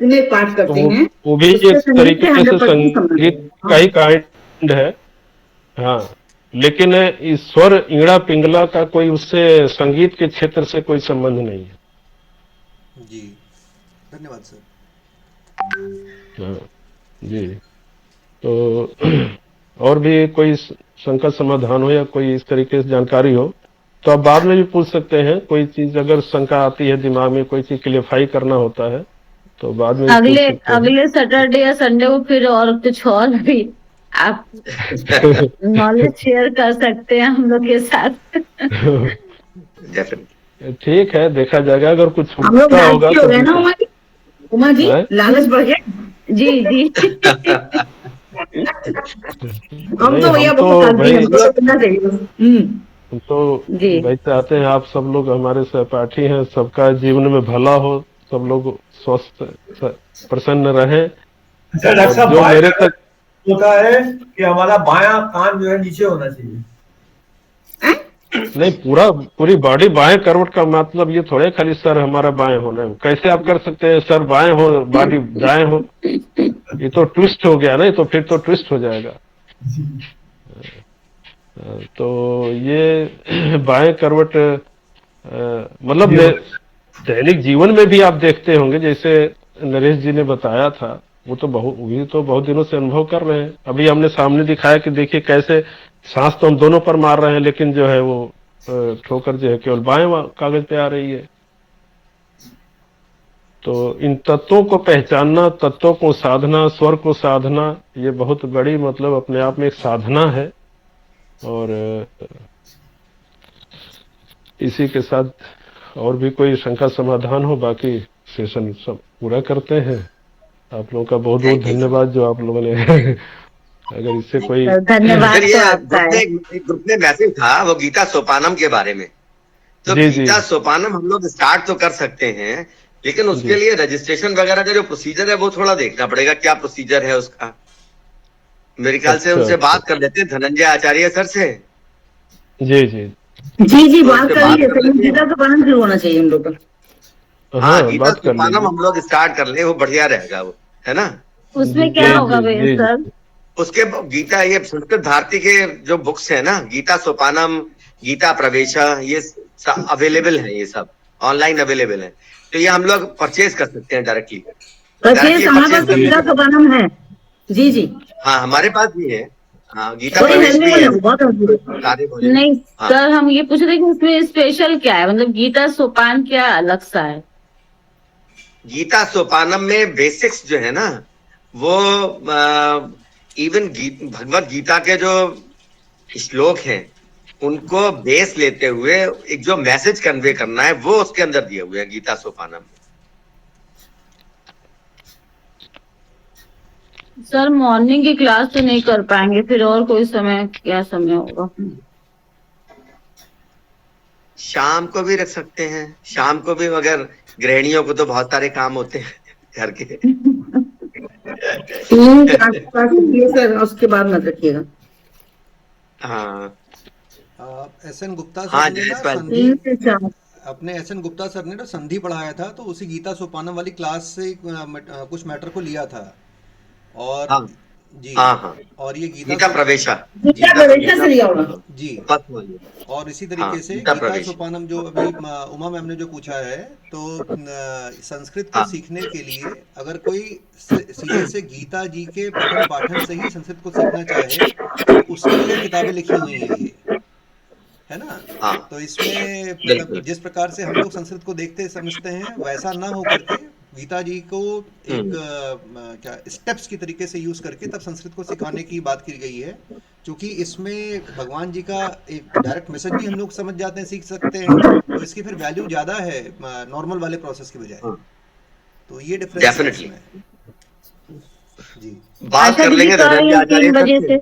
में पाठ तो करते हैं, वो भी उससे एक संगीत से तरीके से 100% संबंध संगीत है। का हाँ। ही काइंड है। हाँ लेकिन इस स्वर ईड़ा पिंगला का कोई उससे संगीत के क्षेत्र से कोई संबंध नहीं है। जी धन्यवाद सर। हाँ जी। तो और भी कोई शंका समाधान हो या कोई इस तरीके से जानकारी हो तो आप बाद में भी पूछ सकते हैं। कोई चीज अगर शंका आती है दिमाग में, कोई चीज क्लियरफाई करना होता है तो बाद में भी पूछ अगले सकते हैं। अगले सैटरडे या संडे को फिर और कुछ और भी आप नॉलेज शेयर कर सकते हैं हम लोग के साथ। डेफिनेटली। ठीक है, देखा जाएगा अगर कुछ हम लोग होता होगा लालची हो तो गए ना पूछे। उमा जी, उमा जी हैं? लालच बढ़ गया। जी जी। हम नहीं तो भैया हम तो बहुत शांति है, भाई हमको तो करना चाहिए। हम तो जी भाई चाहते हैं आप सब लोग हमारे सहपाठी हैं, सबका जीवन में भला हो, सब लोग स्वस्थ प्रसन्न रहें। अच्छा डॉक्टर और साहब, जो बाएं मेरे कान तक होता है कि हमारा बायां कान जो है नीचे होना चाहिए? नहीं, पूरी बॉडी बाएं करवट का मतलब ये थोड़े खाली सर हमारा बाएं होना है। कैसे आप कर सकते हैं सर बाएं हो बॉडी दाएं हो? ये तो ट्विस्ट हो गया ना, ये तो फिर तो ट्विस्ट हो जाएगा। तो ये बाएं करवट मतलब दैनिक जीवन में भी आप देखते होंगे, जैसे नरेश जी ने बताया था, वो तो बहुत दिनों से अनुभव कर रहे हैं। अभी हमने सामने दिखाया कि देखिए कैसे सांस तो हम दोनों पर मार रहे हैं लेकिन जो है वो ठोकर जो है केवल बाएं कागज पे आ रही है। तो इन तत्वों को पहचानना, तत्वों को साधना, स्वर को साधना, ये बहुत बड़ी मतलब अपने आप में एक साधना है। और इसी के साथ और भी कोई शंका समाधान हो, बाकी सेशन सब पूरा करते हैं। आप लोगों का बहुत बहुत थैंक यू। धन्यवाद जो आप लोगों ने अगर इससे कोई धन्यवाद सर तो ये आपका है। ग्रुप में मैसेज था वो गीता सोपानम के बारे में। तो जी जी गीता सोपानम हम लोग स्टार्ट तो कर सकते हैं, लेकिन उसके जी लिए रजिस्ट्रेशन वगैरह का जो प्रोसीजर है वो थोड़ा देखना पड़ेगा, क्या प्रोसीजर है उसका। मेरे ख्याल से अच्छा उनसे अच्छा बात कर लेते हैं, धनंजय आचार्य सर से। जी जी जी जी, तो बात उनसे कर बात लीजिए, कर लेते गीता हैं। का पालन शुरू होना चाहिए हम लोग का। हाँ, हाँ गीता बात कर सोपानम लीजिए। हम लोग स्टार्ट कर ले, वो बढ़िया रहेगा वो, है ना। उसमें जी क्या होगा जी भैया जी सर? उसके गीता, ये संस्कृत भारती के जो बुक्स है ना, गीता सोपानम, गीता प्रवेशा, ये अवेलेबल है, ये सब ऑनलाइन अवेलेबल है। तो ये हम लोग परचेज कर सकते हैं डायरेक्टली परचेज हमारे परचेज पास तो कर गीता सकते का हैं। पालन है। जी जी, हाँ हमारे पास भी है। हाँ गीता बड़ी प्रवेश भी वैल्यूएबल है, है, बहुत वैल्यूएबल। सारे भोजन। नहीं हाँ सर, हम ये पूछ रहे कि उसमें स्पेशल क्या है, मतलब गीता सोपान क्या अलग सा है? गीता सोपानम में बेसिक्स जो है ना, वो इवन भगवत गीता के जो श्लोक हैं उनको बेस लेते हुए एक जो मैसेज कन्वे करना है वो उसके अंदर दिए हुए हैं गीता सोपानम में। सर मॉर्निंग की क्लास तो नहीं कर पाएंगे, फिर और कोई समय, क्या समय होगा? शाम को भी रख सकते हैं, शाम को भी, मगर गृहिणियों को तो बहुत सारे काम होते हैं घर के। 3 के आसपास रखिए सर, उसके बाद मत रखिएगा। हाँ एसएन गुप्ता हाँ सर ने ना जायसवाल। संधि 3 से 4। अपने एसएन गुप्ता सर ने ना संधि पढ़ाया था, तो उसी गीता सोपानम वाली क्लास से कुछ मैटर को लिया था। और हाँ जी हाँ हाँ, और ये गीता प्रवेशा, गीता प्रवेशा से लिया होगा। जी पद्म वाली। और इसी हाँ, तरीके से गीता गीता प्रवेश। सोपानम जो अभी उमा मैम ने जो पूछा है, तो संस्कृत को हाँ। सीखने के लिए अगर कोई सीधे से गीता जी के पठन पाठन से ही संस्कृत को सीखना चाहे तो उसके लिए किताबें लिखी हुई हैं ये, है ना। हाँ, तो इसमें मतलब बिल्कुल। जिस प्रकार से हम लोग संस्कृत को देखते समझते हैं वैसा ना हो करके गीता जी को एक क्या स्टेप्स की तरीके से यूज करके तब संस्कृत को सिखाने की बात की गई है, क्योंकि इसमें भगवान जी का एक डायरेक्ट मैसेज भी हम लोग समझ जाते हैं, सीख सकते हैं, तो इसकी फिर वैल्यू ज़्यादा है नॉर्मल वाले प्रोसेस की बजाय। हाँ, तो ये डिफरेंस है डेफिनेटली। इसमें। जी बात आशा कर दीदी लेंगे तो आई धनंजय हैं आचार्य 3 सर बजे से। से।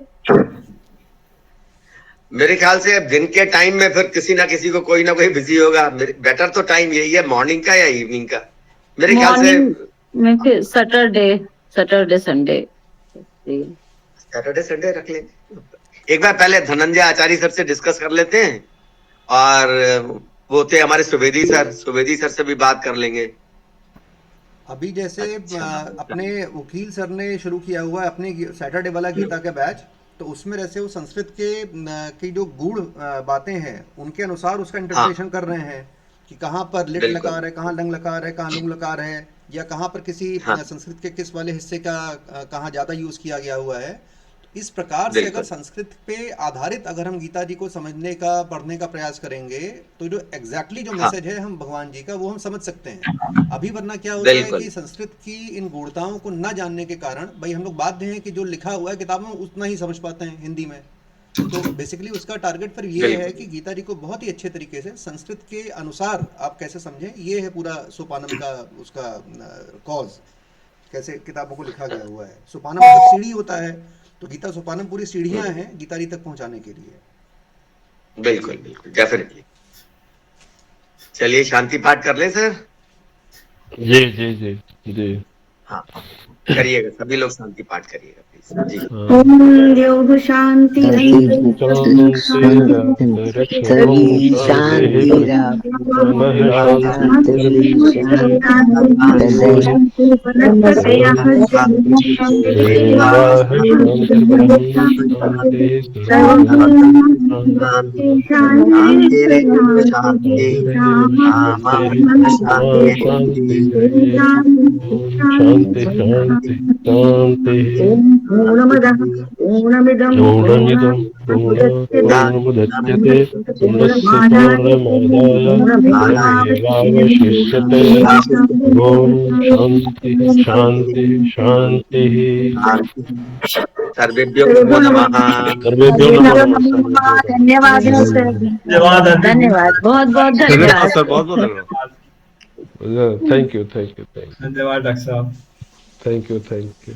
मेरे ख्याल से दिन के टाइम में फिर किसी ना किसी को कोई ना कोई बिजी होगा। बेटर तो टाइम यही है, मॉर्निंग का या इवनिंग का, मेरे ख्याल से। मॉर्निंग में फिर सैटरडे संडे। सैटरडे संडे रख लेंगे। एक बार पहले धनंजय आचार्य सर से डिस्कस कर लेते हैं, और वो थे हमारे सुवेदी सर से भी बात कर लेंगे। अभी जैसे अच्छा। अपने वकील सर ने शुरू किया हुआ है अपने सैटरडे वाला गीता का बैच, तो उसमें जैसे वो संस्कृत के की जो गूढ़ बातें हैं उनके अनुसार उसका इंटरप्रिटेशन कर रहे हैं कि कहाँ पर लिट बिल्कुल। लकार है, कहाँ लंग लकार है, कहाँ लुंग लकार है, या कहाँ पर किसी हाँ। संस्कृत के किस वाले हिस्से का कहाँ ज़्यादा यूज़ किया गया हुआ है। इस प्रकार से अगर बिल्कुल। संस्कृत पे आधारित अगर हम गीता जी को समझने का पढ़ने का प्रयास करेंगे तो जो एग्जैक्टली जो हाँ। मैसेज है हम भगवान जी का वो हम समझ सकते हैं। अभी वरना क्या होता है बिल्कुल। कि संस्कृत की इन गूढ़ताओं को न जानने के कारण भाई हम लोग बाध्य हैं कि जो लिखा हुआ है किताबों में उतना ही समझ पाते हैं हिंदी में। तो बेसिकली उसका टारगेट फिर ये है बिल्कुल। कि गीता जी को बहुत ही अच्छे तरीके से संस्कृत के अनुसार आप कैसे समझें, ये है पूरा सोपानम का उसका कॉज, कैसे किताबों को लिखा गया हुआ है। सोपानम मतलब सीढ़ी होता है, तो गीता सोपानम पूरी सीढ़ियां हैं गीता जी तक पहुंचाने के लिए। बिल्कुल बिल्कुल, डेफिनेटली। चलिए शांति पाठ कर ले सर। जी जी जी जी। हाँ, करिएगा, सभी लोग शांति पाठ करिएगा प्लीज जी। हाँ। ओम द्यौः शांति शांति शांति शांति। पूर्णमदः पूर्णमिदं पूर्णमिदं पूर्णात् पूर्णमुदच्यते पूर्णस्य पूर्णमादाय पूर्णमेवावशिष्यते। ओम शांति शांति शांति। सर्वेभ्यो नमो नमः। सर्वेभ्यो नमः। धन्यवाद सर। धन्यवाद, बहुत बहुत धन्यवाद सर, बहुत बहुत धन्यवाद। Thank you thank you thank you धन्यवाद डॉक्टर साहब। Thank you thank you.